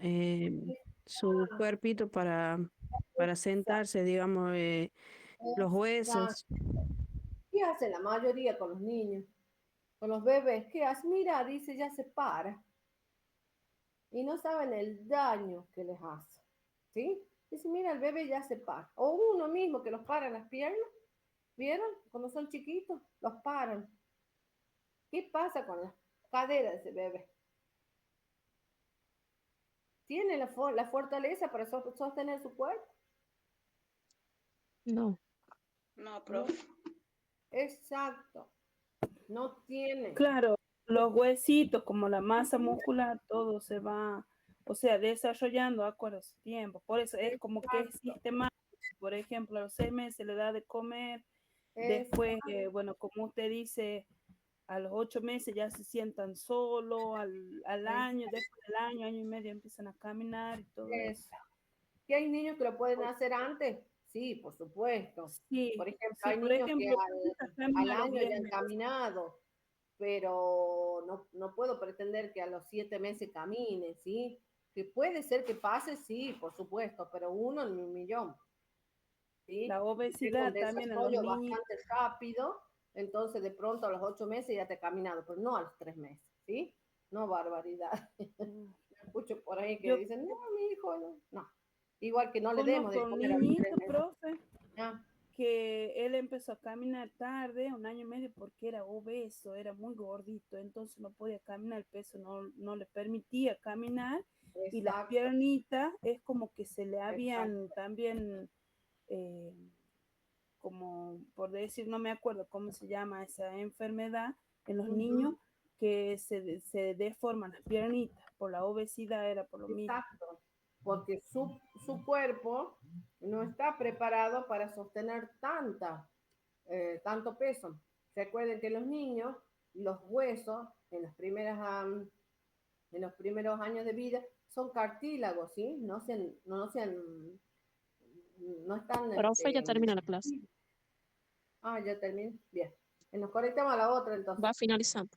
su cuerpito para sentarse, digamos, los huesos. ¿Qué hace la mayoría con los niños? Con los bebés, ¿qué hace? Mira, dice, ya se para. Y no saben el daño que les hace, ¿sí? Dice, mira, el bebé ya se para. O uno mismo que los para las piernas, ¿vieron? Cuando son chiquitos, los paran. ¿Qué pasa con las caderas de ese bebé? ¿Tiene la fortaleza para sostener su cuerpo? No. No, profe. Exacto. No tiene. Claro, los huesitos, como la masa muscular, todo se va, o sea, desarrollando a acuerdo a su tiempo. Por eso es como que es sistemático. Por ejemplo, a los 6 meses le da de comer. Después, bueno, como usted dice, a los 8 meses ya se sientan solo, al año, después del año, año y medio empiezan a caminar y todo eso. ¿Que hay niños que lo pueden hacer antes? Sí, por supuesto. Sí, Por ejemplo, sí, hay por niños ejemplo, que al año ya han caminado, pero no puedo pretender que a los 7 meses camine, ¿sí? Que puede ser que pase, sí, por supuesto, pero uno en 1.000.000. ¿Sí? La obesidad también en los desarrollo niños. bastante rápido, entonces de pronto a los 8 meses ya te he caminado, pero no a los 3 meses, ¿sí? No barbaridad. Escucho por ahí que dicen, no, mi hijo, no. Igual que no le demos de Conozco un comer a los 3 niñito, meses. profe, Ah, que él empezó a caminar tarde, 1 año y medio, porque era obeso, era muy gordito, entonces no podía caminar, el peso no le permitía caminar, y las exacto, piernitas es como que se le habían exacto. también, como por decir, no me acuerdo cómo se llama esa enfermedad en los niños, que se deforman las piernitas, por la obesidad era por lo mismo. Exacto, porque su cuerpo no está preparado para sostener tanto peso. Recuerden que los niños, los huesos en los primeros años de vida son cartílagos, ¿sí? No están. Profe, ya termina la clase. Ya terminé. Bien. Nos conectamos a la otra entonces. Va finalizando.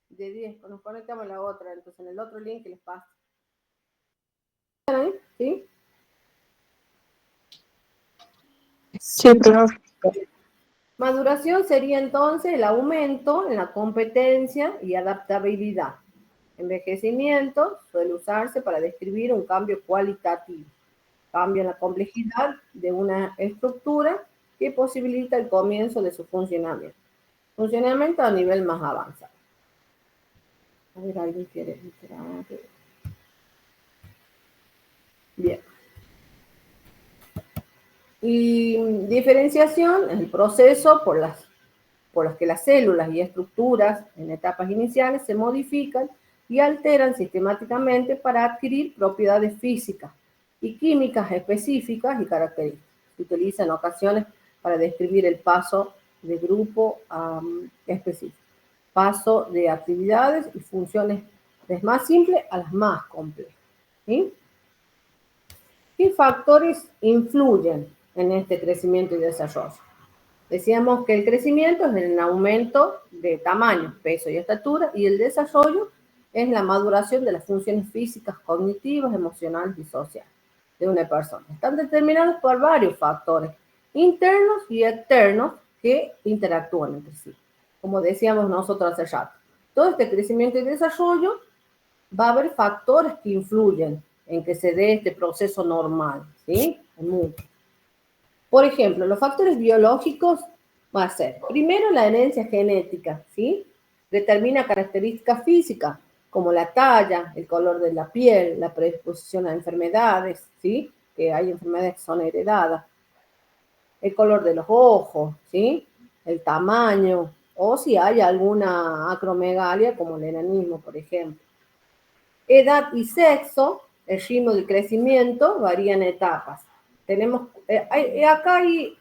De 10, nos conectamos a la otra, entonces en el otro link que les paso. ¿Sí? Sí, profe. Maduración sería entonces el aumento en la competencia y adaptabilidad. Envejecimiento suele usarse para describir un cambio cualitativo. Cambio en la complejidad de una estructura que posibilita el comienzo de su funcionamiento. Funcionamiento a nivel más avanzado. A ver, ¿alguien quiere entrar? Bien. Y diferenciación es el proceso por las que las células y estructuras en etapas iniciales se modifican y alteran sistemáticamente para adquirir propiedades físicas y químicas específicas y características. Se utiliza en ocasiones para describir el paso de grupo específico, paso de actividades y funciones desde más simples a las más complejas. ¿Sí? ¿Qué factores influyen en este crecimiento y desarrollo? Decíamos que el crecimiento es el aumento de tamaño, peso y estatura, y el desarrollo es la maduración de las funciones físicas, cognitivas, emocionales y sociales de una persona. Están determinados por varios factores internos y externos que interactúan entre sí. Como decíamos nosotros hace rato, todo este crecimiento y desarrollo va a haber factores que influyen en que se dé este proceso normal, ¿sí? Por ejemplo, los factores biológicos va a ser, primero, la herencia genética, ¿sí? Determina características físicas, como la talla, el color de la piel, la predisposición a enfermedades, ¿sí? Que hay enfermedades que son heredadas, el color de los ojos, ¿sí? El tamaño, o si hay alguna acromegalia, como el enanismo, por ejemplo. Edad y sexo, el ritmo de crecimiento varía en etapas. Tenemos, acá hay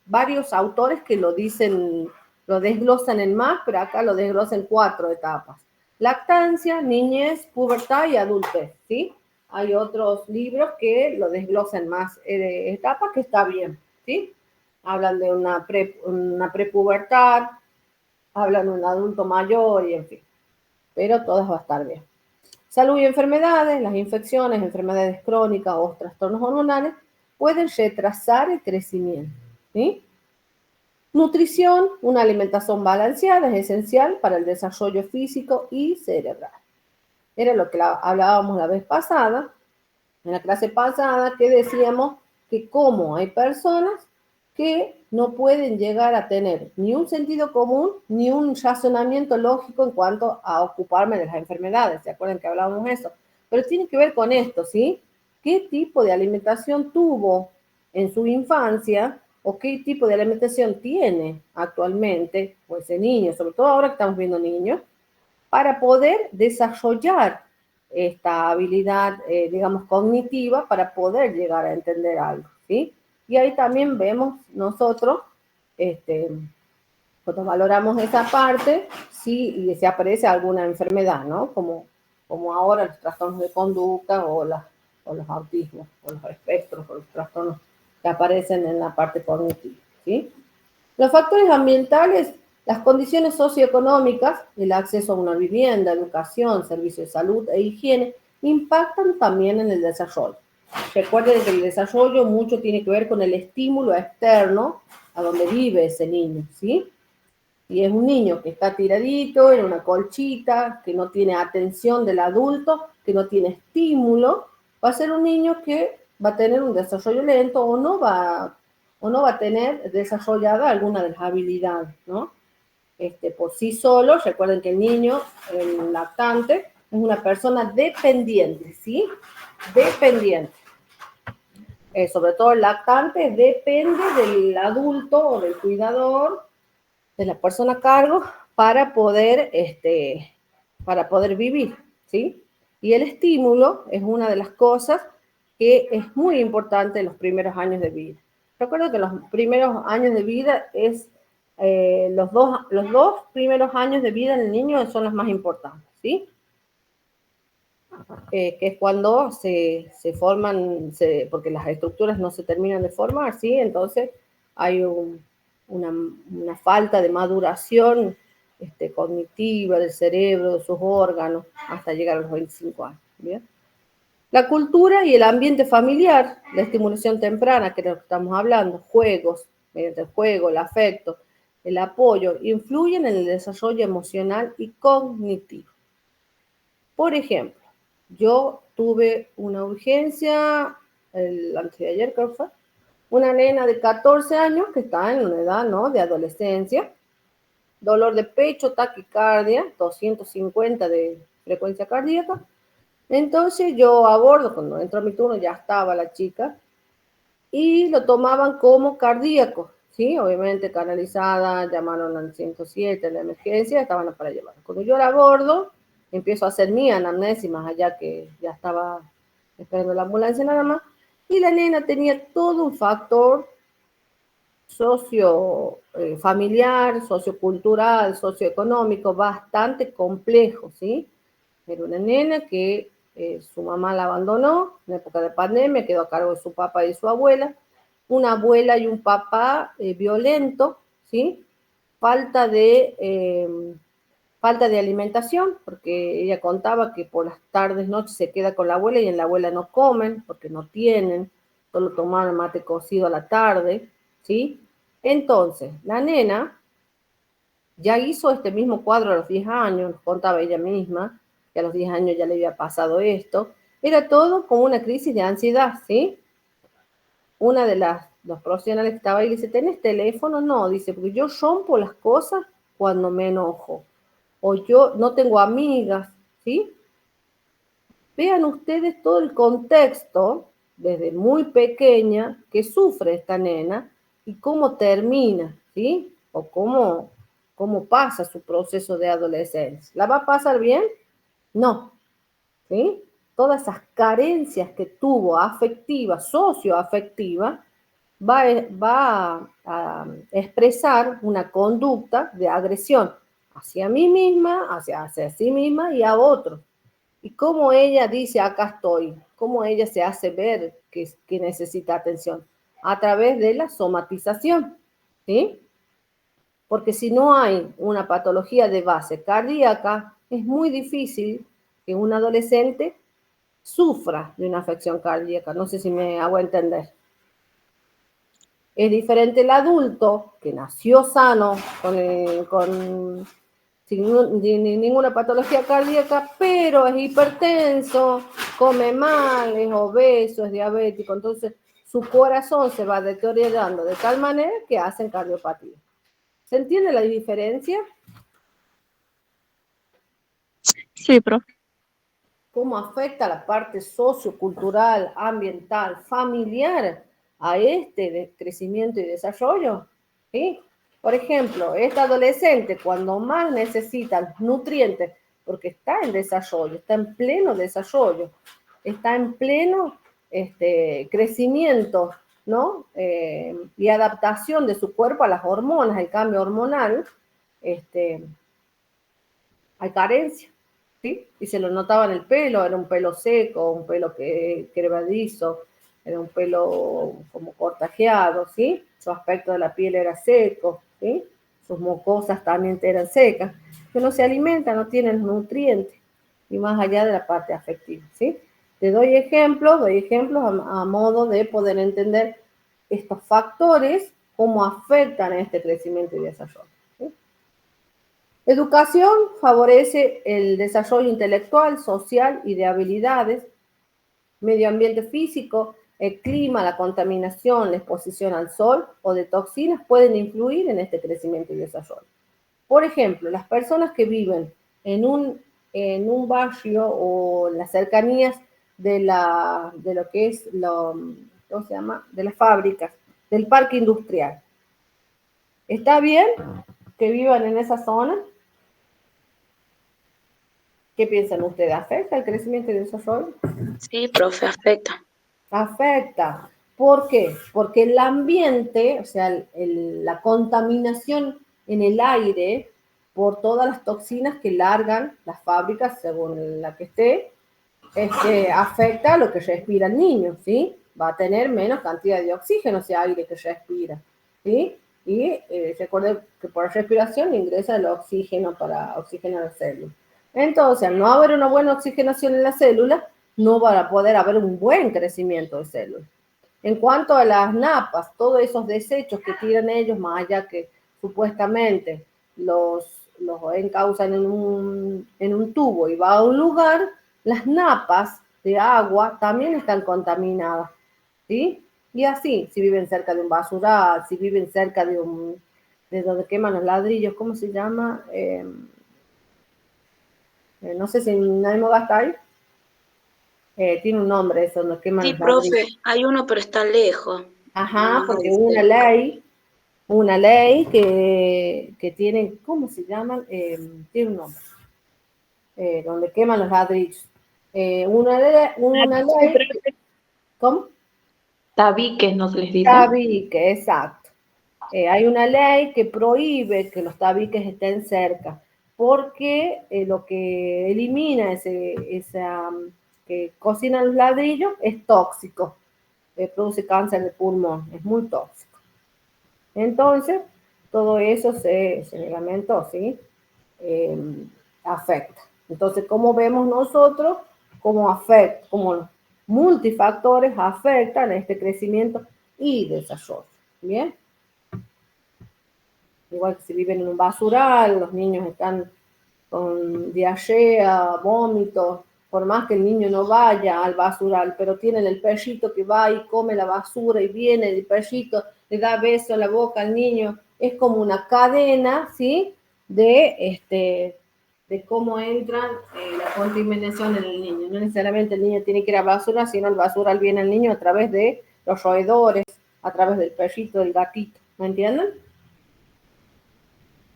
varios autores que lo dicen, lo desglosan en más, pero acá lo desglosan en 4 etapas. Lactancia, niñez, pubertad y adultez, ¿sí? Hay otros libros que lo desglosan más etapas, que está bien, ¿sí? Hablan de una prepubertad, hablan de un adulto mayor y en fin. Pero todas va a estar bien. Salud y enfermedades, las infecciones, enfermedades crónicas o trastornos hormonales pueden retrasar el crecimiento, ¿sí? Nutrición, una alimentación balanceada es esencial para el desarrollo físico y cerebral. Era lo que hablábamos la vez pasada, en la clase pasada, que decíamos que como hay personas que no pueden llegar a tener ni un sentido común ni un razonamiento lógico en cuanto a ocuparme de las enfermedades. ¿Se acuerdan que hablábamos de eso? Pero tiene que ver con esto, ¿sí? ¿Qué tipo de alimentación tuvo en su infancia o qué tipo de alimentación tiene actualmente, pues ese niño, sobre todo ahora que estamos viendo niños, para poder desarrollar esta habilidad, digamos, cognitiva para poder llegar a entender algo, ¿sí? Y ahí también vemos nosotros, cuando valoramos esa parte, si se aparece alguna enfermedad, ¿no? Como ahora los trastornos de conducta o los autismos, o los espectros, o los trastornos que aparecen en la parte cognitiva, ¿sí? Los factores ambientales, las condiciones socioeconómicas, el acceso a una vivienda, educación, servicios de salud e higiene, impactan también en el desarrollo. Recuerden que el desarrollo mucho tiene que ver con el estímulo externo a donde vive ese niño, ¿sí? Y es un niño que está tiradito en una colchita, que no tiene atención del adulto, que no tiene estímulo, va a ser un niño que va a tener un desarrollo lento o no va a tener desarrollada alguna de las habilidades, ¿no? Por sí solo, recuerden que el niño, el lactante, es una persona dependiente, ¿sí? Dependiente. Sobre todo el lactante depende del adulto o del cuidador, de la persona a cargo, para poder vivir, ¿sí? Y el estímulo es una de las cosas que es muy importante en los primeros años de vida. Recuerdo que los primeros años de vida es, los dos primeros años de vida del niño son los más importantes, ¿sí? Que es cuando se forman, porque las estructuras no se terminan de formar, ¿sí? Entonces hay una falta de maduración cognitiva del cerebro, de sus órganos, hasta llegar a los 25 años, ¿bien? La cultura y el ambiente familiar, la estimulación temprana, que es lo que estamos hablando, juegos, mediante el juego, el afecto, el apoyo, influyen en el desarrollo emocional y cognitivo. Por ejemplo, yo tuve una urgencia, antes de ayer creo que fue, una nena de 14 años que está en una edad, ¿no?, de adolescencia, dolor de pecho, taquicardia, 250 de frecuencia cardíaca. Entonces yo abordo, cuando entró mi turno ya estaba la chica, y lo tomaban como cardíaco, ¿sí? Obviamente canalizada, llamaron al 107, la emergencia, estaban para llevar. Cuando yo la abordo, empiezo a hacer mi anamnesis, más allá que ya estaba esperando la ambulancia nada más, y la nena tenía todo un factor familiar, sociocultural, socioeconómico, bastante complejo, ¿sí? Era una nena que su mamá la abandonó en época de pandemia, quedó a cargo de su papá y su abuela, una abuela y un papá violento, ¿sí? Falta de alimentación, porque ella contaba que por las tardes, noches se queda con la abuela y en la abuela no comen, porque no tienen, solo toman mate cocido a la tarde, ¿sí? Entonces, la nena ya hizo este mismo cuadro a los 10 años, nos contaba ella misma, que a los 10 años ya le había pasado esto. Era todo como una crisis de ansiedad, ¿sí? Una de los profesionales que estaba ahí le dice, ¿tenés teléfono? No, dice, porque yo rompo las cosas cuando me enojo. O yo no tengo amigas, ¿sí? Vean ustedes todo el contexto, desde muy pequeña, que sufre esta nena y cómo termina, ¿sí? O cómo pasa su proceso de adolescencia. ¿La va a pasar bien? No, ¿sí? Todas esas carencias que tuvo afectivas, socioafectivas, va a expresar una conducta de agresión hacia mí misma, hacia sí misma y a otros. Y cómo ella dice, acá estoy, cómo ella se hace ver que necesita atención, a través de la somatización, ¿sí? Porque si no hay una patología de base cardíaca, es muy difícil que un adolescente sufra de una afección cardíaca. No sé si me hago entender. Es diferente el adulto que nació sano, sin ninguna patología cardíaca, pero es hipertenso, come mal, es obeso, es diabético, entonces su corazón se va deteriorando de tal manera que hacen cardiopatía. ¿Se entiende la diferencia? Sí, profe. ¿Cómo afecta la parte sociocultural, ambiental, familiar a este crecimiento y desarrollo? ¿Sí? Por ejemplo, esta adolescente cuando más necesita nutrientes, porque está en desarrollo, está en pleno desarrollo, está en pleno crecimiento, ¿no? Y adaptación de su cuerpo a las hormonas, el cambio hormonal, hay carencia, ¿sí? Y se lo notaba en el pelo, era un pelo seco, un pelo quebradizo, era un pelo como cortajeado, ¿sí? Su aspecto de la piel era seco, ¿sí? Sus mucosas también eran secas, que no se alimentan, no tienen nutrientes, y más allá de la parte afectiva, ¿sí? Te doy ejemplos a modo de poder entender estos factores, cómo afectan a este crecimiento y desarrollo. ¿Sí? Educación favorece el desarrollo intelectual, social y de habilidades. Medio ambiente físico, el clima, la contaminación, la exposición al sol o de toxinas pueden influir en este crecimiento y desarrollo. Por ejemplo, las personas que viven en un barrio o en las cercanías de lo que es, ¿cómo se llama? De las fábricas, del parque industrial. ¿Está bien que vivan en esa zona? ¿Qué piensan ustedes? ¿Afecta el crecimiento y el desarrollo? Sí, profe, afecta. Afecta. ¿Por qué? Porque el ambiente, o sea, la contaminación en el aire por todas las toxinas que largan las fábricas, según la que esté, afecta a lo que respira el niño, ¿sí? Va a tener menos cantidad de oxígeno ese aire que respira, ¿sí? Y recuerden que por respiración ingresa el oxígeno para oxigenar las células. Entonces, al no haber una buena oxigenación en las células, no va a poder haber un buen crecimiento de células. En cuanto a las napas, todos esos desechos que tiran ellos, más allá que supuestamente los encausan en un tubo y va a un lugar, las napas de agua también están contaminadas, ¿sí? Y así, si viven cerca de un basural, si viven cerca de donde queman los ladrillos, ¿cómo se llama? No sé si nadie me va a estar. Tiene un nombre eso, donde queman Sí, los profe, ladrillos. hay uno, pero está lejos. Ajá, Nomás porque ahí hubo cerca. una ley que tiene, ¿cómo se llaman? Tiene un nombre, donde queman los ladrillos. Una ley, ¿cómo? Tabiques nos les dice. Tabique, exacto. Hay una ley que prohíbe que los tabiques estén cerca, porque lo que elimina que cocinan los ladrillos es tóxico, produce cáncer de pulmón, es muy tóxico. Entonces, todo eso se ligamentó, ¿sí? Afecta. Entonces, ¿cómo vemos nosotros? Cómo afecta, como multifactores afectan este crecimiento y desarrollo. ¿Bien? Igual que si viven en un basural, los niños están con diarrea, vómitos, por más que el niño no vaya al basural, pero tienen el perrito que va y come la basura y viene el perrito, le da beso en la boca al niño, es como una cadena, ¿sí? De cómo entra la contaminación en el niño. No necesariamente el niño tiene que ir a basura, sino el basural viene al niño a través de los roedores, a través del perrito, del gatito, ¿me entienden?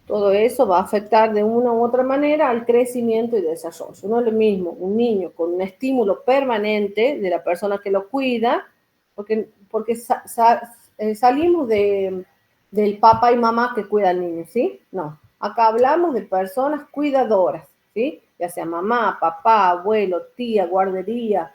Todo eso va a afectar de una u otra manera al crecimiento y desarrollo. No es lo mismo un niño con un estímulo permanente de la persona que lo cuida, porque salimos del papá y mamá que cuida al niño, ¿sí? No, acá hablamos de personas cuidadoras, ¿sí? Ya sea mamá, papá, abuelo, tía, guardería,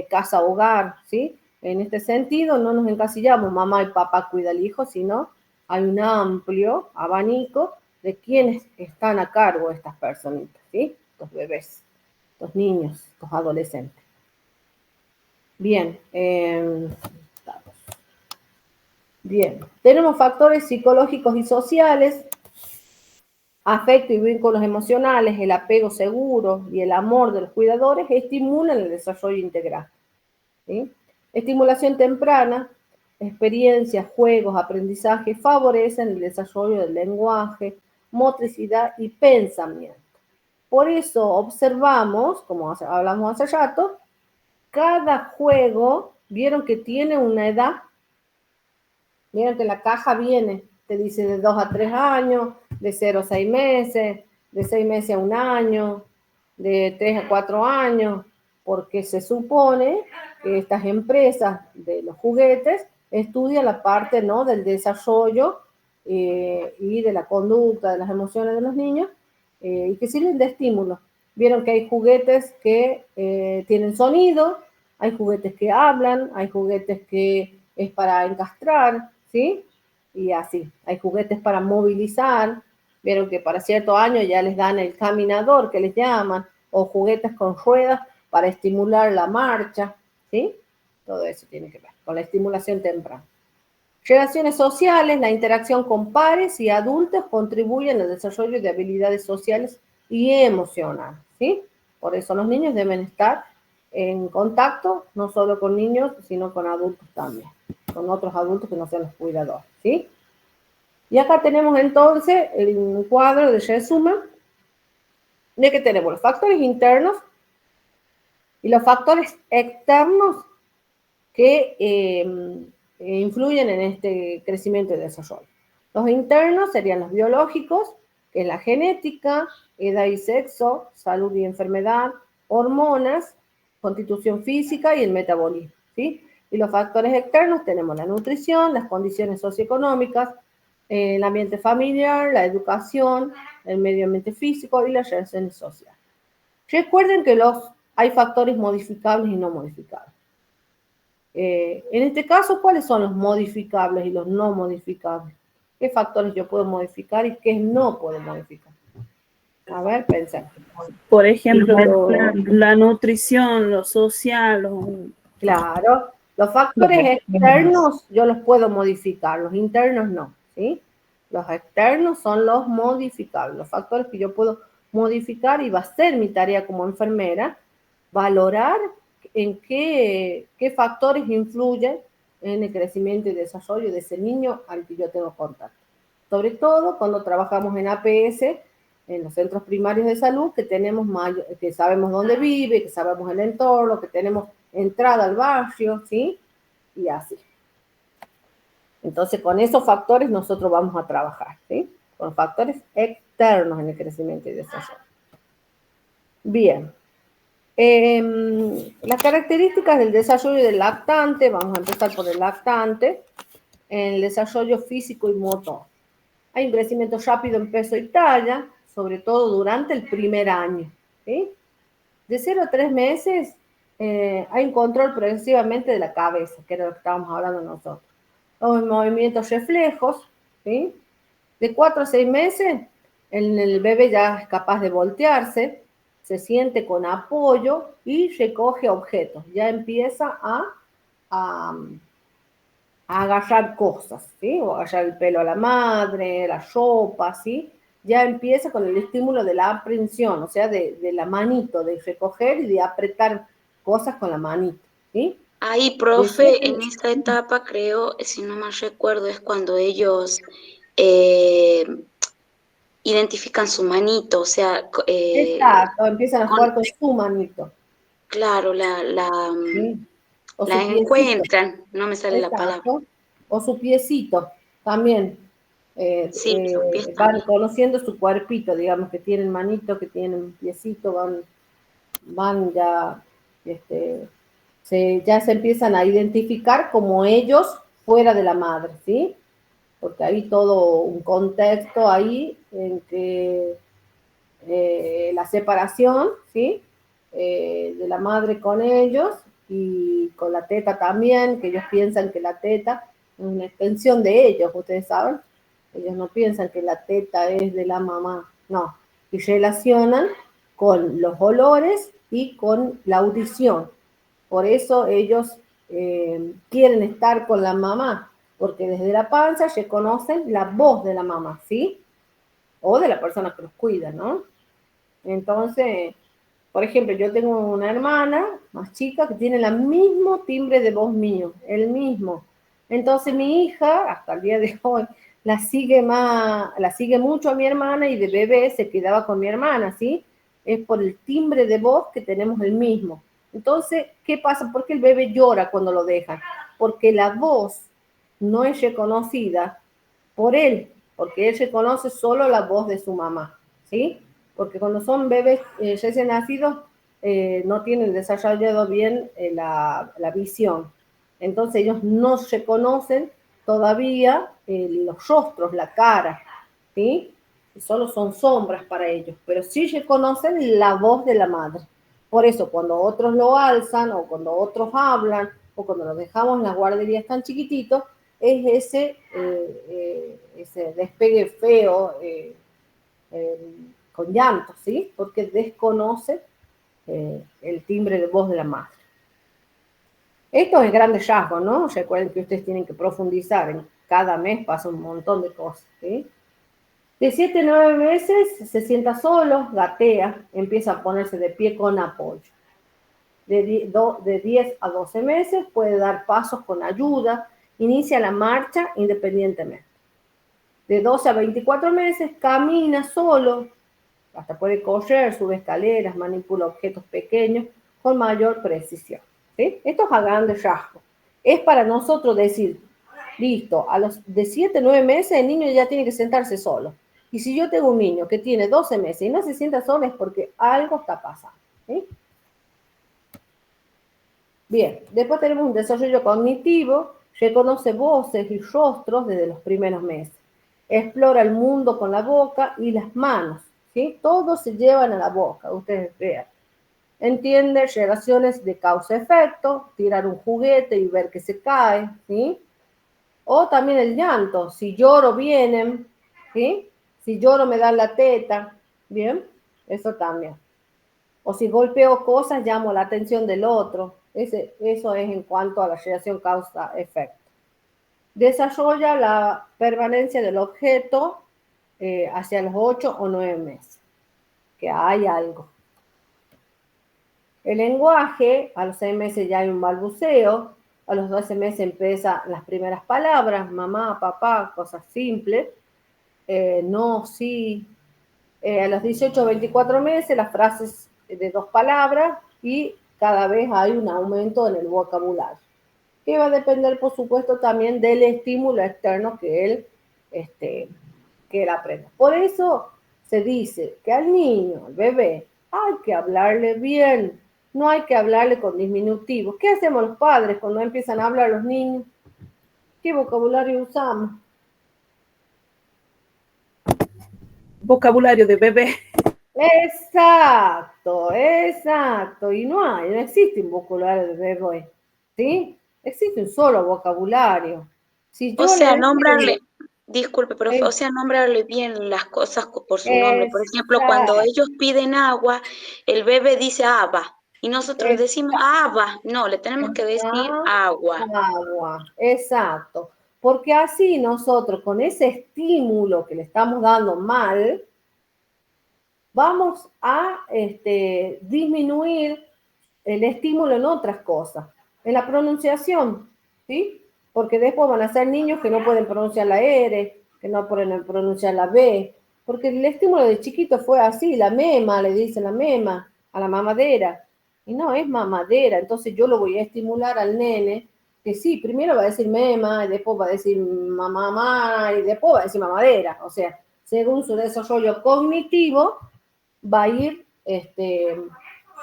casa, hogar, ¿sí? En este sentido no nos encasillamos, mamá y papá cuida al hijo, sino hay un amplio abanico de quienes están a cargo de estas personitas, ¿sí? Los bebés, los niños, los adolescentes. Bien, bien, tenemos factores psicológicos y sociales, afecto y vínculos emocionales, el apego seguro y el amor de los cuidadores estimulan el desarrollo integral, ¿sí? Estimulación temprana, experiencias, juegos, aprendizaje favorecen el desarrollo del lenguaje, motricidad y pensamiento. Por eso observamos, como hablamos hace rato, cada juego, vieron que tiene una edad, vieron que la caja viene, te dice de 2 a 3 años, de 0 a 6 meses, de 6 meses a 1 año, de 3 a 4 años, porque se supone que estas empresas de los juguetes estudian la parte, ¿no?, del desarrollo y de la conducta, de las emociones de los niños, y que sirven de estímulo. Vieron que hay juguetes que tienen sonido, hay juguetes que hablan, hay juguetes que es para encastrar, ¿sí? Y así, hay juguetes para movilizar, vieron que para ciertos años ya les dan el caminador, que les llaman, o juguetes con ruedas para estimular la marcha, ¿sí? Todo eso tiene que ver con la estimulación temprana. Relaciones sociales, la interacción con pares y adultos contribuyen al desarrollo de habilidades sociales y emocionales, ¿sí? Por eso los niños deben estar en contacto, no solo con niños, sino con adultos también, con otros adultos que no sean los cuidadores, ¿sí? Y acá tenemos entonces el cuadro de resumen de que tenemos los factores internos y los factores externos que influyen en este crecimiento y desarrollo. Los internos serían los biológicos, que es la genética, edad y sexo, salud y enfermedad, hormonas, constitución física y el metabolismo, ¿sí? Y los factores externos tenemos la nutrición, las condiciones socioeconómicas, el ambiente familiar, la educación, el medio ambiente físico y las relaciones sociales. Recuerden que hay factores modificables y no modificables. En este caso, ¿cuáles son los modificables y los no modificables? ¿Qué factores yo puedo modificar y qué no puedo modificar? A ver, pensemos. Por ejemplo, la nutrición, lo social. Claro, los factores externos yo los puedo modificar, los internos no, ¿sí? Los externos son los modificables, los factores que yo puedo modificar y va a ser mi tarea como enfermera, valorar en qué factores influyen en el crecimiento y desarrollo de ese niño al que yo tengo contacto. Sobre todo cuando trabajamos en APS, en los centros primarios de salud, que sabemos dónde vive, que sabemos el entorno, que tenemos entrada al barrio, ¿sí? Y así. Entonces, con esos factores nosotros vamos a trabajar, ¿sí? Con factores externos en el crecimiento y desarrollo. Bien. Las características del desarrollo del lactante, vamos a empezar por el lactante, en el desarrollo físico y motor. Hay un crecimiento rápido en peso y talla, sobre todo durante el primer año, ¿sí? De 0 a 3 meses hay un control progresivamente de la cabeza, que era lo que estábamos hablando nosotros. Los movimientos reflejos, ¿sí? De 4 a 6 meses, el bebé ya es capaz de voltearse, se siente con apoyo y recoge objetos. Ya empieza a agarrar cosas, ¿sí? O agarrar el pelo a la madre, la ropa, ¿sí? Ya empieza con el estímulo de la aprehensión, o sea, de la manito, de recoger y de apretar cosas con la manito, ¿sí? Ahí, profe, en esta etapa creo, si no mal recuerdo, es cuando ellos identifican su manito, o sea, exacto, empiezan a jugar con su manito. Claro, ¿sí? O la su piecito. encuentran, no me sale la palabra. O su piecito, también. Sí, sus pies van conociendo su cuerpito, digamos, que tienen manito, que tienen piecito, van ya, ya se empiezan a identificar como ellos fuera de la madre, ¿sí? Porque hay todo un contexto ahí en que la separación, ¿sí? De la madre con ellos y con la teta también, que ellos piensan que la teta es una extensión de ellos, ustedes saben. Ellos no piensan que la teta es de la mamá, no. Y relacionan con los olores y con la audición. Por eso ellos quieren estar con la mamá, porque desde la panza reconocen la voz de la mamá, ¿sí? O de la persona que los cuida, ¿no? Entonces, por ejemplo, yo tengo una hermana más chica que tiene el mismo timbre de voz mío, el mismo. Entonces mi hija, hasta el día de hoy, la sigue mucho a mi hermana y de bebé se quedaba con mi hermana, ¿sí? Es por el timbre de voz que tenemos el mismo. Entonces, ¿qué pasa? ¿Por qué el bebé llora cuando lo dejan? Porque la voz no es reconocida por él, porque él reconoce solo la voz de su mamá, ¿sí? Porque cuando son bebés recién nacidos, no tienen desarrollado bien la visión. Entonces ellos no reconocen todavía los rostros, la cara, ¿sí? Solo son sombras para ellos, pero sí reconocen la voz de la madre. Por eso cuando otros lo alzan o cuando otros hablan o cuando los dejamos en las guarderías tan chiquititos, es ese despegue feo con llanto, ¿sí? Porque desconoce el timbre de voz de la madre. Esto es grande rasgo, ¿no? Recuerden que ustedes tienen que profundizar, en cada mes pasa un montón de cosas, ¿sí? De 7 a 9 meses se sienta solo, gatea, empieza a ponerse de pie con apoyo. De 10 a 12 meses puede dar pasos con ayuda, inicia la marcha independientemente. De 12 a 24 meses camina solo, hasta puede correr, sube escaleras, manipula objetos pequeños con mayor precisión, ¿sí? Esto es a grandes rasgos. Es para nosotros decir, listo, a los de 7 a 9 meses el niño ya tiene que sentarse solo. Y si yo tengo un niño que tiene 12 meses y no se sienta solo es porque algo está pasando, ¿sí? Bien, después tenemos un desarrollo cognitivo, reconoce voces y rostros desde los primeros meses. Explora el mundo con la boca y las manos, ¿sí? Todos se llevan a la boca, ustedes vean. Entiende relaciones de causa-efecto, tirar un juguete y ver que se cae, ¿sí? O también el llanto, si lloro vienen, ¿sí? Si lloro me dan la teta, ¿bien? Eso también. O si golpeo cosas, llamo la atención del otro. Eso es en cuanto a la relación causa-efecto. Desarrolla la permanencia del objeto hacia los 8 o 9 meses, que hay algo. El lenguaje, a los 6 meses ya hay un balbuceo, a los 12 meses empiezan las primeras palabras, mamá, papá, cosas simples, no, sí. A los 18 o 24 meses las frases de 2 palabras y cada vez hay un aumento en el vocabulario, que va a depender, por supuesto, también del estímulo externo que él aprenda. Por eso se dice que al niño, al bebé, hay que hablarle bien, no hay que hablarle con diminutivos. ¿Qué hacemos los padres cuando empiezan a hablar los niños? ¿Qué vocabulario usamos? Vocabulario de bebé. Exacto, exacto. Y no existe un vocabulario de ROE, ¿sí? Existe un solo vocabulario. Si O yo sea, le nombrarle, disculpe, profe, o digo, sea, nombrarle bien las cosas por su nombre. Por ejemplo, cuando exacto, ellos piden agua, el bebé dice agua y nosotros decimos agua. No, le tenemos que decir agua. agua, exacto. Porque así nosotros, con ese estímulo que le estamos dando mal, vamos a disminuir el estímulo en otras cosas, en la pronunciación, ¿sí? Porque después van a ser niños que no pueden pronunciar la R, que no pueden pronunciar la B, porque el estímulo de chiquito fue así, la mema, le dicen la mema, a la mamadera, y no es mamadera, entonces yo lo voy a estimular al nene, que sí, primero va a decir mema, y después va a decir mamá, y después va a decir mamadera, o sea, según su desarrollo cognitivo, va a ir,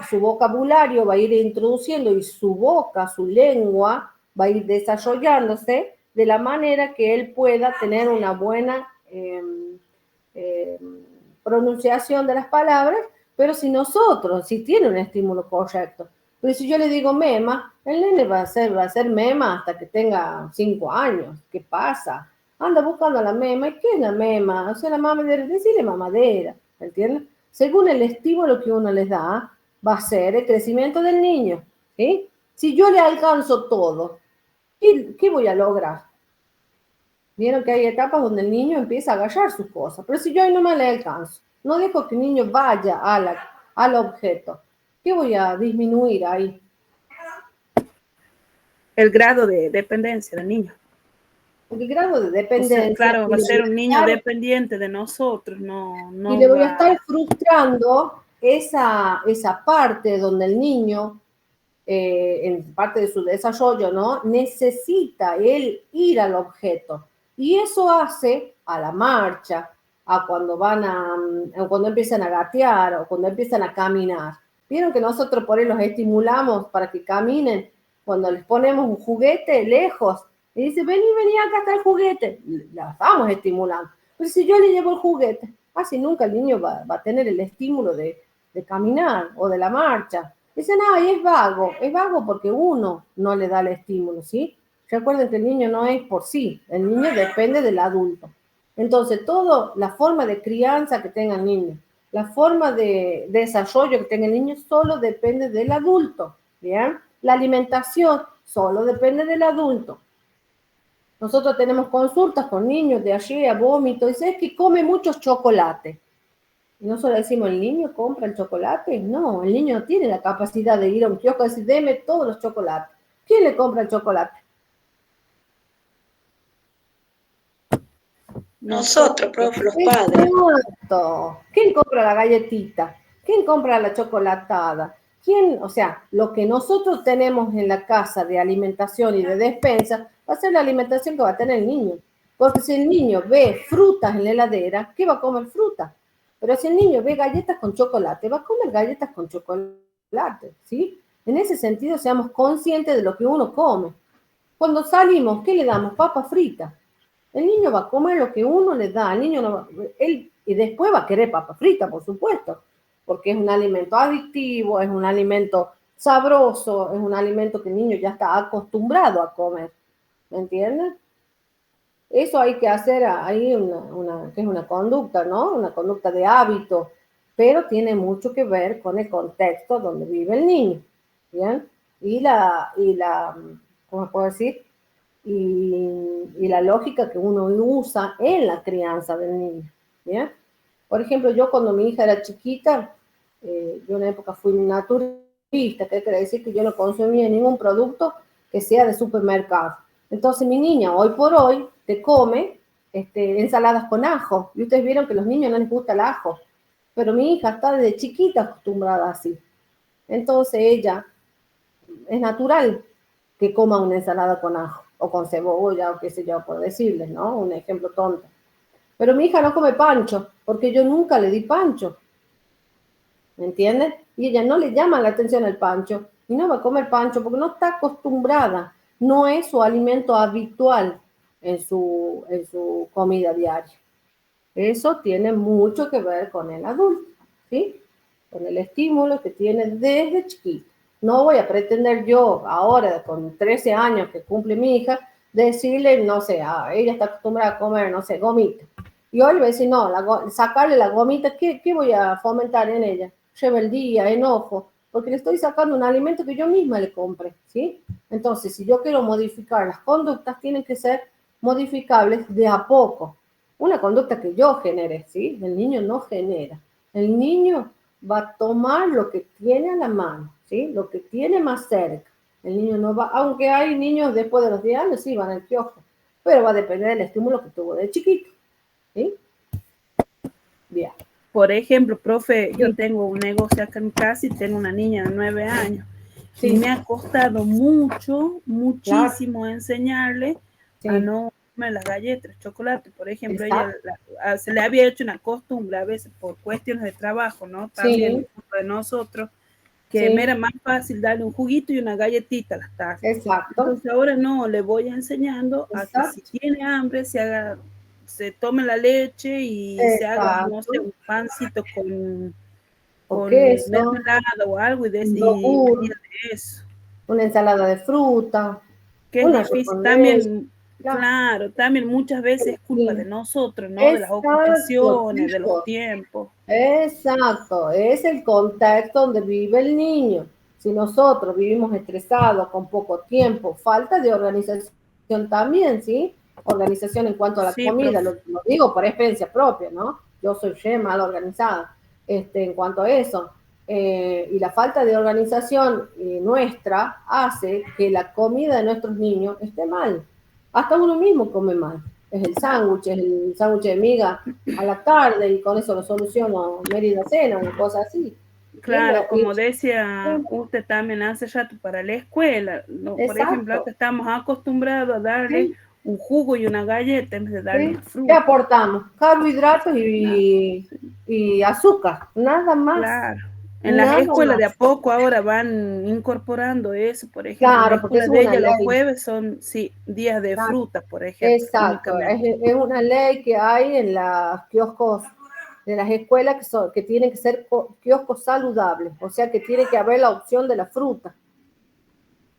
su vocabulario va a ir introduciendo y su boca, su lengua, va a ir desarrollándose de la manera que él pueda tener una buena eh, pronunciación de las palabras, pero si nosotros, si tiene un estímulo correcto, pero si yo le digo mema, el nene va a ser mema hasta que tenga 5 años. ¿Qué pasa? Anda buscando la mema. ¿Y qué es la mema? O sea, la mamadera, decirle mamadera, ¿entiendes? Según el estímulo que uno les da, va a ser el crecimiento del niño, ¿sí? Si yo le alcanzo todo, ¿qué voy a lograr? Vieron que hay etapas donde el niño empieza a agarrar sus cosas, pero si yo ahí no me le alcanzo, no dejo que el niño vaya al objeto, ¿qué voy a disminuir ahí? El grado de dependencia del niño. El grado de O sea, dependencia. claro, va a ser un niño dependiente de nosotros, no Y le voy a va. estar frustrando esa parte donde el niño, en parte de su desarrollo, ¿no? Necesita él ir al objeto. Y eso hace a la marcha, a cuando cuando empiezan a gatear o cuando empiezan a caminar. Vieron que nosotros por ahí los estimulamos para que caminen. Cuando les ponemos un juguete lejos, y dice, vení, acá está el juguete. La estamos estimulando. Pero si yo le llevo el juguete, así nunca el niño va a tener el estímulo de caminar o de la marcha. Dicen, ay, es vago porque uno no le da el estímulo, ¿sí? Recuerden que el niño no es por sí, el niño depende del adulto. Entonces, la forma de crianza que tenga el niño, la forma de desarrollo que tenga el niño solo depende del adulto, ¿bien? La alimentación solo depende del adulto. Nosotros tenemos consultas con niños de diarrea, vómito, y es que come muchos chocolates. Y nosotros decimos, ¿el niño compra el chocolate? No, el niño no tiene la capacidad de ir a un kiosco y decir, deme todos los chocolates. ¿Quién le compra el chocolate? Nosotros, profe, los padres. Exacto. ¿Quién compra la galletita? ¿Quién compra la chocolatada? ¿Quién? O sea, lo que nosotros tenemos en la casa de alimentación y de despensa va a ser la alimentación que va a tener el niño. Porque si el niño ve frutas en la heladera, ¿qué va a comer fruta? Pero si el niño ve galletas con chocolate, va a comer galletas con chocolate, ¿sí? En ese sentido, seamos conscientes de lo que uno come. Cuando salimos, ¿qué le damos? Papa frita. El niño va a comer lo que uno le da, el niño no va, y después va a querer papa frita, por supuesto, porque es un alimento adictivo, es un alimento sabroso, es un alimento que el niño ya está acostumbrado a comer, ¿me entiendes? Eso hay que hacer ahí que es una conducta, ¿no? Una conducta de hábito, pero tiene mucho que ver con el contexto donde vive el niño, ¿bien? ¿Cómo puedo decir? Y la lógica que uno usa en la crianza del niño, ¿bien? Por ejemplo, yo cuando mi hija era chiquita, yo en una época fui naturista, que quiere decir que yo no consumía ningún producto que sea de supermercado. Entonces mi niña hoy por hoy te come ensaladas con ajo, y ustedes vieron que a los niños no les gusta el ajo, pero mi hija está desde chiquita acostumbrada así. Entonces ella, es natural que coma una ensalada con ajo, o con cebolla, o qué sé yo, por decirles, ¿no? Un ejemplo tonto. Pero mi hija no come pancho, porque yo nunca le di pancho, ¿me entiendes? Y ella no le llama la atención el pancho, y no va a comer pancho porque no está acostumbrada, no es su alimento habitual en su comida diaria. Eso tiene mucho que ver con el adulto, ¿sí? Con el estímulo que tiene desde chiquito. No voy a pretender yo ahora, con 13 años que cumple mi hija, decirle, no sé, ella está acostumbrada a comer, no sé, gomita. Y hoy le voy a decir, no, sacarle la gomita, ¿qué voy a fomentar en ella? Rebeldía, enojo, porque le estoy sacando un alimento que yo misma le compré, ¿sí? Entonces, si yo quiero modificar las conductas, tienen que ser modificables de a poco. Una conducta que yo genere, ¿sí? El niño no genera. El niño va a tomar lo que tiene a la mano, ¿sí? Lo que tiene más cerca. El niño no va, aunque hay niños después de los 10 años, sí, van al kiosco, pero va a depender del estímulo que tuvo de chiquito, ¿sí? Bien. Por ejemplo, profe, yo tengo un negocio acá en casa y tengo una niña de 9 años. Sí. Y me ha costado muchísimo enseñarle a no comer las galletas, el chocolate. Por ejemplo, ella se le había hecho una costumbre a veces por cuestiones de trabajo, ¿no? También de nosotros, que me era más fácil darle un juguito y una galletita a las tardes. Exacto. Entonces ahora no, le voy enseñando a que si tiene hambre se tome la leche y se haga, no sé, un pancito con mermelada o algo y de eso. Una ensalada de fruta. Que es difícil también, claro, también muchas veces es culpa de nosotros, ¿no? De las ocupaciones, de los tiempos. Exacto, es el contexto donde vive el niño. Si nosotros vivimos estresados, con poco tiempo, falta de organización también, ¿sí? Organización en cuanto a la comida, lo digo por experiencia propia, ¿no? Yo soy mal organizada en cuanto a eso. Y la falta de organización nuestra hace que la comida de nuestros niños esté mal. Hasta uno mismo come mal. Es el sándwich de miga a la tarde y con eso lo soluciono media cena, una cosa así. Claro, como decía usted también hace rato para la escuela, ¿no? Por ejemplo, acá estamos acostumbrados a darle un jugo y una galleta en vez de darle fruta. ¿Qué aportamos? Carbohidratos y azúcar, nada más. Claro. En las escuelas de a poco ahora van incorporando eso, por ejemplo. Claro, la escuela de ella los jueves son días de fruta, por ejemplo. Exacto, es una ley que hay en los kioscos de las escuelas que tienen que ser kioscos saludables, o sea que tiene que haber la opción de la fruta.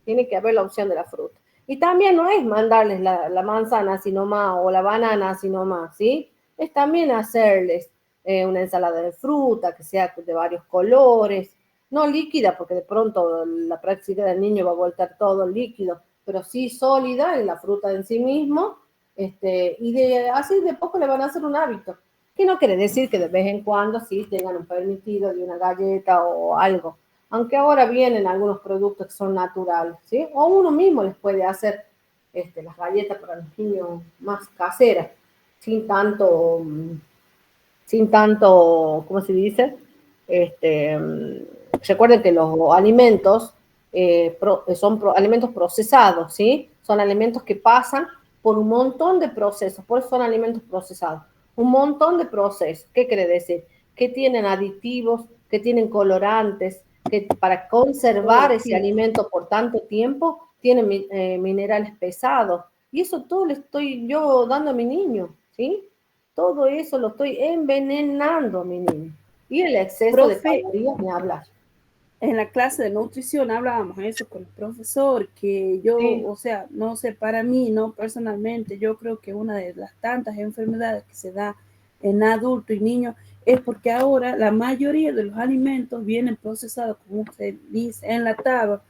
Tiene que haber la opción de la fruta. Y también no es mandarles la manzana así nomás o la banana así nomás, ¿sí? Es también hacerles una ensalada de fruta que sea de varios colores, no líquida, porque de pronto la práctica del niño va a voltar todo líquido, pero sí sólida en la fruta en sí mismo, y así de poco le van a hacer un hábito, que no quiere decir que de vez en cuando sí tengan un permitido de una galleta o algo, aunque ahora vienen algunos productos que son naturales, ¿sí? O uno mismo les puede hacer las galletas para los niños más caseras, sin tanto, ¿cómo se dice? Recuerden que los alimentos son alimentos procesados, ¿sí? Son alimentos que pasan por un montón de procesos, por eso son alimentos procesados. Un montón de procesos. ¿Qué quiere decir? Que tienen aditivos, que tienen colorantes, que para conservar ese alimento por tanto tiempo tienen minerales pesados. Y eso todo le estoy yo dando a mi niño, ¿sí? Todo eso lo estoy envenenando a mi niño. Y el exceso de calorías ni hablar. En la clase de nutrición hablábamos eso con el profesor, que yo, o sea, no sé, para mí, no personalmente, yo creo que una de las tantas enfermedades que se da en adultos y niños es porque ahora la mayoría de los alimentos vienen procesados, como usted dice, enlatados,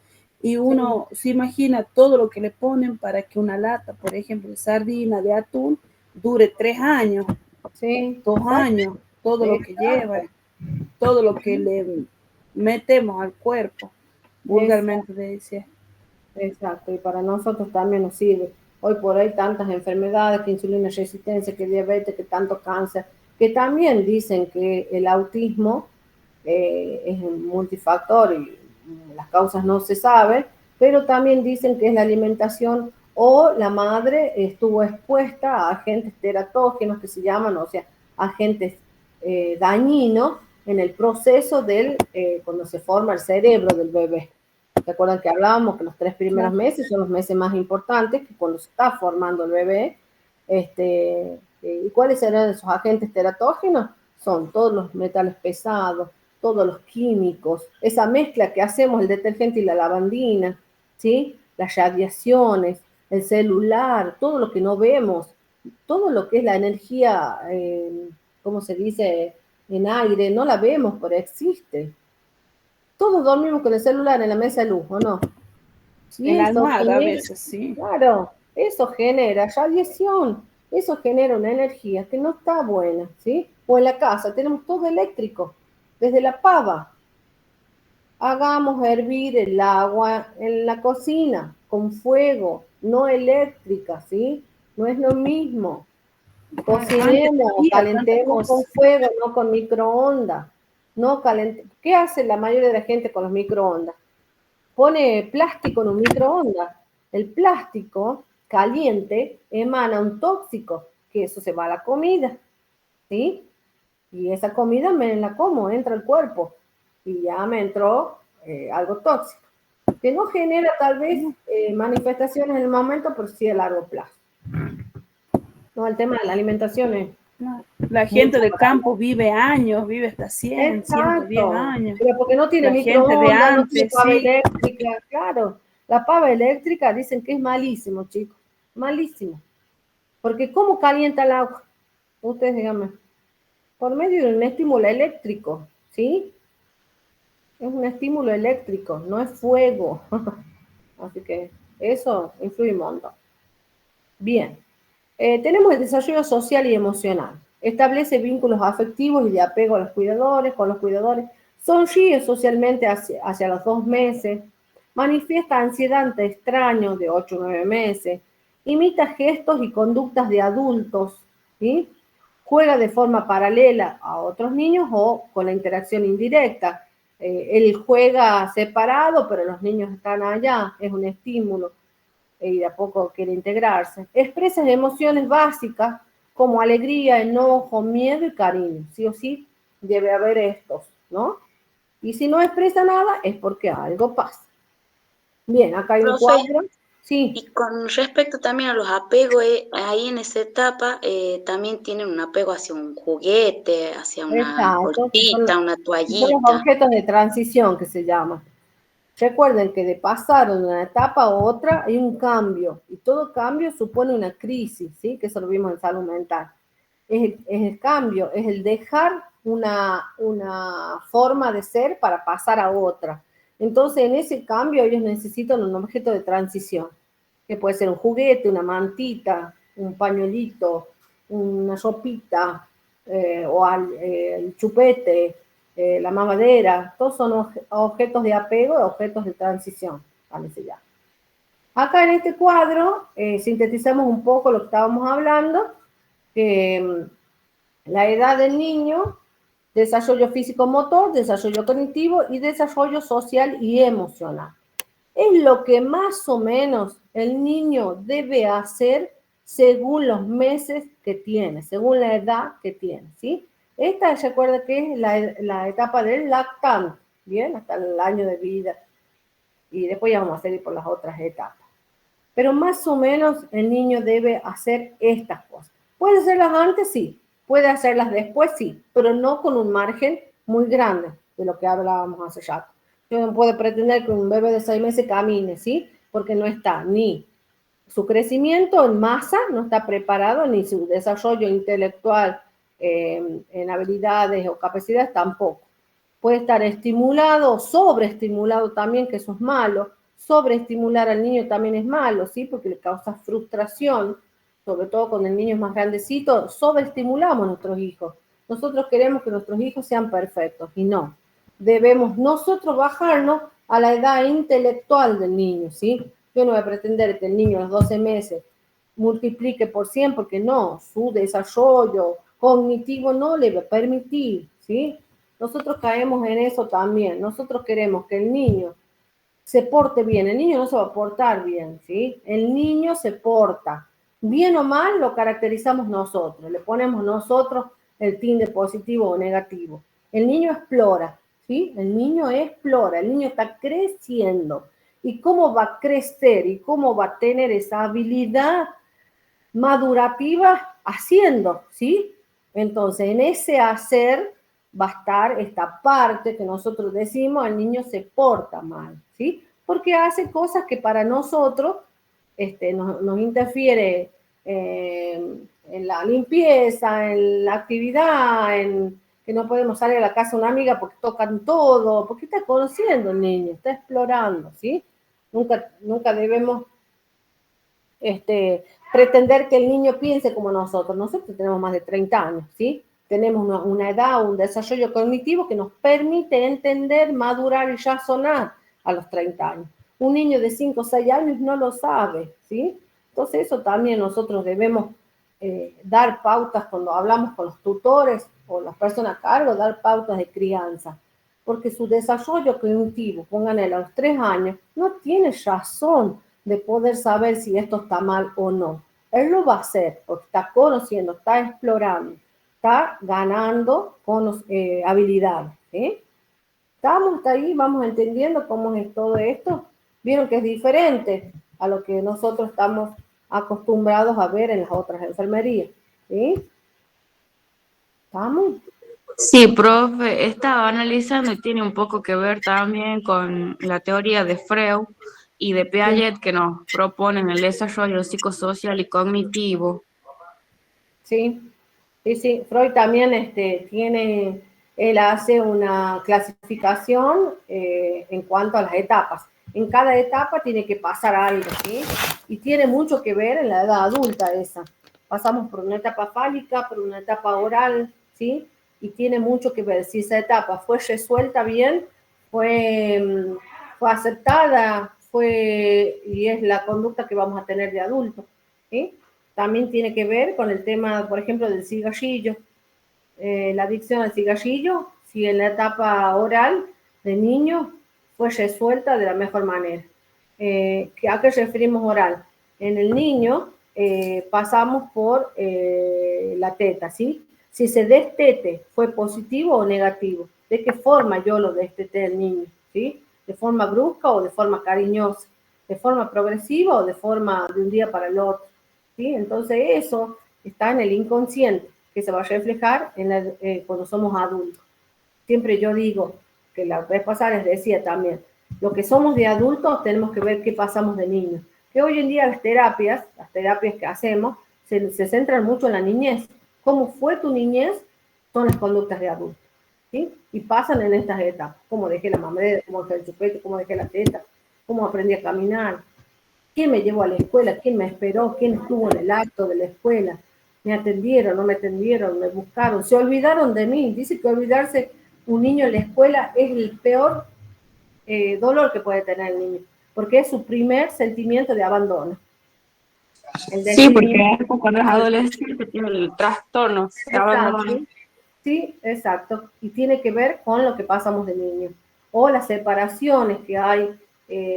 y uno se imagina todo lo que le ponen para que una lata, por ejemplo, de sardina, de atún, dure 3 años, 2 años, todo lo que lleva, todo lo que le metemos al cuerpo, vulgarmente decía. Exacto, y para nosotros también nos sirve. Hoy por hoy tantas enfermedades, que insulina resistencia, que diabetes, que tanto cáncer, que también dicen que el autismo es un multifactor y las causas no se saben, pero también dicen que es la alimentación o la madre estuvo expuesta a agentes teratógenos que se llaman, o sea, agentes dañinos en el proceso cuando se forma el cerebro del bebé. ¿Recuerdan que hablábamos que los 3 primeros meses son los meses más importantes, que cuando se está formando el bebé? ¿Y cuáles serán esos agentes teratógenos? son todos los metales pesados, todos los químicos, esa mezcla que hacemos, el detergente y la lavandina, ¿sí? Las radiaciones, el celular, todo lo que no vemos, todo lo que es la energía, ¿cómo se dice? En aire, no la vemos, pero existe. Todos dormimos con el celular en la mesa de luz, ¿o no? Sí, En la eso almohada a genera, veces, sí. claro, eso genera radiación, eso genera una energía que no está buena, ¿sí? O en la casa tenemos todo eléctrico, desde la pava. Hagamos hervir el agua en la cocina con fuego, no eléctrica, ¿sí? No es lo mismo. Cocinemos, calentemos con fuego, no con microondas. No ¿Qué hace la mayoría de la gente con los microondas? Pone plástico en un microondas. El plástico caliente emana un tóxico, que eso se va a la comida, ¿sí? Y esa comida me la como, entra al cuerpo y ya me entró algo tóxico, que no genera tal vez manifestaciones en el momento, pero sí a largo plazo. No, el tema de la alimentación es... No, la gente de campo vive años, vive hasta 100, 110 años. Pero porque no tiene la gente de microondas, no antes, tiene pava sí. eléctrica, claro. La pava eléctrica dicen que es malísimo, chicos, malísimo. Porque ¿cómo calienta el agua? Ustedes díganme. Por medio de un estímulo eléctrico, ¿sí? Es un estímulo eléctrico, no es fuego. Así que eso influye un montón. Bien. Tenemos el desarrollo social y emocional. Establece vínculos afectivos y de apego a los cuidadores, con los cuidadores. Sonríe socialmente hacia los 2 meses. Manifiesta ansiedad ante extraños de 8 o 9 meses. Imita gestos y conductas de adultos, ¿sí? Juega de forma paralela a otros niños o con la interacción indirecta. Él juega separado, pero los niños están allá, es un estímulo y de a poco quiere integrarse. Expresa emociones básicas como alegría, enojo, miedo y cariño. Sí o sí debe haber estos, ¿no? Y si no expresa nada es porque algo pasa. Bien, acá hay un cuadro. Sí. Y con respecto también a los apegos, ahí en esa etapa también tienen un apego hacia un juguete, hacia una bolsita, una toallita. Son los objetos de transición que se llaman. Recuerden que de pasar de una etapa a otra hay un cambio y todo cambio supone una crisis, ¿sí? Que eso lo vimos en salud mental. Es el cambio, es el dejar una forma de ser para pasar a otra. Entonces, en ese cambio ellos necesitan un objeto de transición, que puede ser un juguete, una mantita, un pañuelito, una sopita, o el chupete, la mamadera, todos son objetos de apego, objetos de transición, también se llama. Acá en este cuadro sintetizamos un poco lo que estábamos hablando, que la edad del niño, desarrollo físico-motor, desarrollo cognitivo y desarrollo social y emocional. Es lo que más o menos el niño debe hacer según los meses que tiene, según la edad que tiene, ¿sí? Esta, recuerda que es la etapa del lactante, ¿bien? Hasta el año de vida. Y después ya vamos a seguir por las otras etapas. Pero más o menos el niño debe hacer estas cosas. ¿Puede hacerlas antes? Sí. ¿Puede hacerlas después? Sí. Pero no con un margen muy grande de lo que hablábamos hace rato. Yo no puedo pretender que un bebé de 6 meses camine, ¿sí? Porque no está ni su crecimiento en masa, no está preparado, ni su desarrollo intelectual en habilidades o capacidades tampoco. Puede estar estimulado, sobreestimulado también, que eso es malo. Sobreestimular al niño también es malo, ¿sí? Porque le causa frustración, sobre todo cuando el niño es más grandecito. Sobreestimulamos a nuestros hijos. Nosotros queremos que nuestros hijos sean perfectos y no. Debemos nosotros bajarnos a la edad intelectual del niño, ¿sí? Yo no voy a pretender que el niño a los 12 meses multiplique por 100 porque no, su desarrollo cognitivo no le va a permitir, ¿sí? Nosotros caemos en eso también. Nosotros queremos que el niño se porte bien. El niño no se va a portar bien, ¿sí? El niño se porta. Bien o mal lo caracterizamos nosotros. Le ponemos nosotros el tilde positivo o negativo. El niño explora, ¿sí? El niño explora. El niño está creciendo. ¿Y cómo va a crecer? ¿Y cómo va a tener esa habilidad madurativa? Haciendo, ¿sí? Entonces, en ese hacer va a estar esta parte que nosotros decimos, el niño se porta mal, ¿sí? Porque hace cosas que para nosotros nos interfiere en la limpieza, en la actividad, en que no podemos salir a la casa de una amiga porque tocan todo, porque está conociendo el niño, está explorando, ¿sí? Nunca debemos pretender que el niño piense como nosotros. Nosotros tenemos más de 30 años, ¿sí? Tenemos una edad, un desarrollo cognitivo que nos permite entender, madurar y razonar a los 30 años. Un niño de 5 o 6 años no lo sabe, ¿sí? Entonces eso también nosotros debemos dar pautas cuando hablamos con los tutores o las personas a cargo, dar pautas de crianza. Porque su desarrollo cognitivo, pónganle a los 3 años, no tiene razón de poder saber si esto está mal o no. Él lo va a hacer porque está conociendo, está explorando, está ganando habilidades. ¿Sí? Estamos hasta ahí, vamos entendiendo cómo es todo esto. Vieron que es diferente a lo que nosotros estamos acostumbrados a ver en las otras enfermerías. ¿Sí? ¿Estamos? Sí, profe, estaba analizando y tiene un poco que ver también con la teoría de Freud y de Piaget que nos proponen el desarrollo psicosocial y cognitivo. Sí, sí, Freud también él hace una clasificación en cuanto a las etapas. En cada etapa tiene que pasar algo, ¿sí? Y tiene mucho que ver en la edad adulta esa. Pasamos por una etapa fálica, por una etapa oral, ¿sí? Y tiene mucho que ver si esa etapa fue resuelta bien, fue aceptada, y es la conducta que vamos a tener de adulto, ¿sí? También tiene que ver con el tema, por ejemplo, del cigarrillo. La adicción al cigarrillo, si en la etapa oral de niño fue resuelta de la mejor manera. ¿A qué referimos oral? En el niño pasamos por la teta, ¿sí? Si ese destete fue positivo o negativo, ¿de qué forma yo lo desteté al niño? ¿Sí? ¿De forma brusca o de forma cariñosa? ¿De forma progresiva o de forma de un día para el otro? ¿Sí? Entonces eso está en el inconsciente, que se va a reflejar cuando somos adultos. Siempre yo digo, que la vez pasada les decía también, lo que somos de adultos tenemos que ver qué pasamos de niños. Que hoy en día las terapias que hacemos, se centran mucho en la niñez. ¿Cómo fue tu niñez? Son las conductas de adultos. ¿Sí? Y pasan en estas etapas. Cómo dejé la mamadera, cómo dejé el chupete, cómo dejé la teta, cómo aprendí a caminar, quién me llevó a la escuela, quién me esperó, quién estuvo en el acto de la escuela, me atendieron, no me atendieron, me buscaron, se olvidaron de mí. Dice que olvidarse un niño en la escuela es el peor dolor que puede tener el niño, porque es su primer sentimiento de abandono. Sí, porque cuando es adolescente tiene el trastorno de abandono. Sí, exacto, y tiene que ver con lo que pasamos de niño, o las separaciones que hay,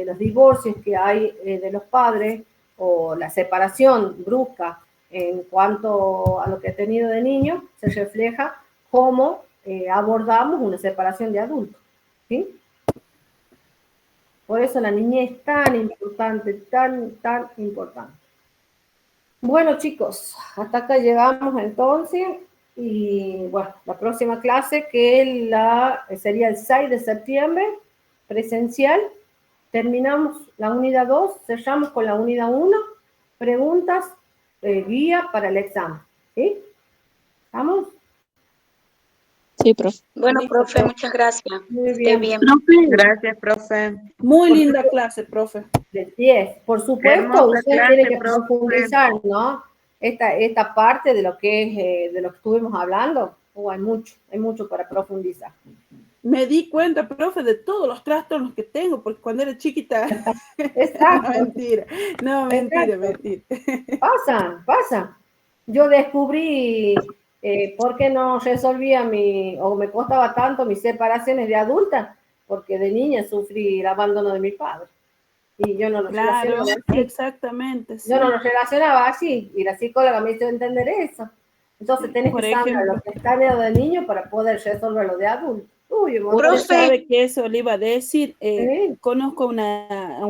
los divorcios que hay de los padres, o la separación brusca en cuanto a lo que he tenido de niño, se refleja cómo abordamos una separación de adultos, ¿sí? Por eso la niñez es tan importante, tan importante. Bueno, chicos, hasta acá llegamos entonces. Y bueno, la próxima clase que sería el 6 de septiembre, presencial. Terminamos la unidad 2, cerramos con la unidad 1, preguntas, guía para el examen. ¿Sí? ¿Estamos? Sí, profe. Bueno, profe, muchas gracias. Muy bien. Gracias, profe. Muy linda clase, profe. De 10. Por supuesto, usted tiene que profundizar, ¿no? Esta parte de lo que es, de lo que estuvimos hablando. Hay mucho para profundizar. Me di cuenta, profe, de todos los trastornos que tengo, porque cuando era chiquita... Exacto. No, mentira. Pasa. Yo descubrí por qué no resolvía o me costaba tanto mis separaciones de adulta, porque de niña sufrí el abandono de mi padre. Y yo no lo relacionaba así. Exactamente. Sí. Yo no lo relacionaba así, y la psicóloga me hizo entender eso. Entonces tenés que saber lo que está de niño para poder resolverlo de adulto. Profe, sabe que eso le iba a decir. Conozco una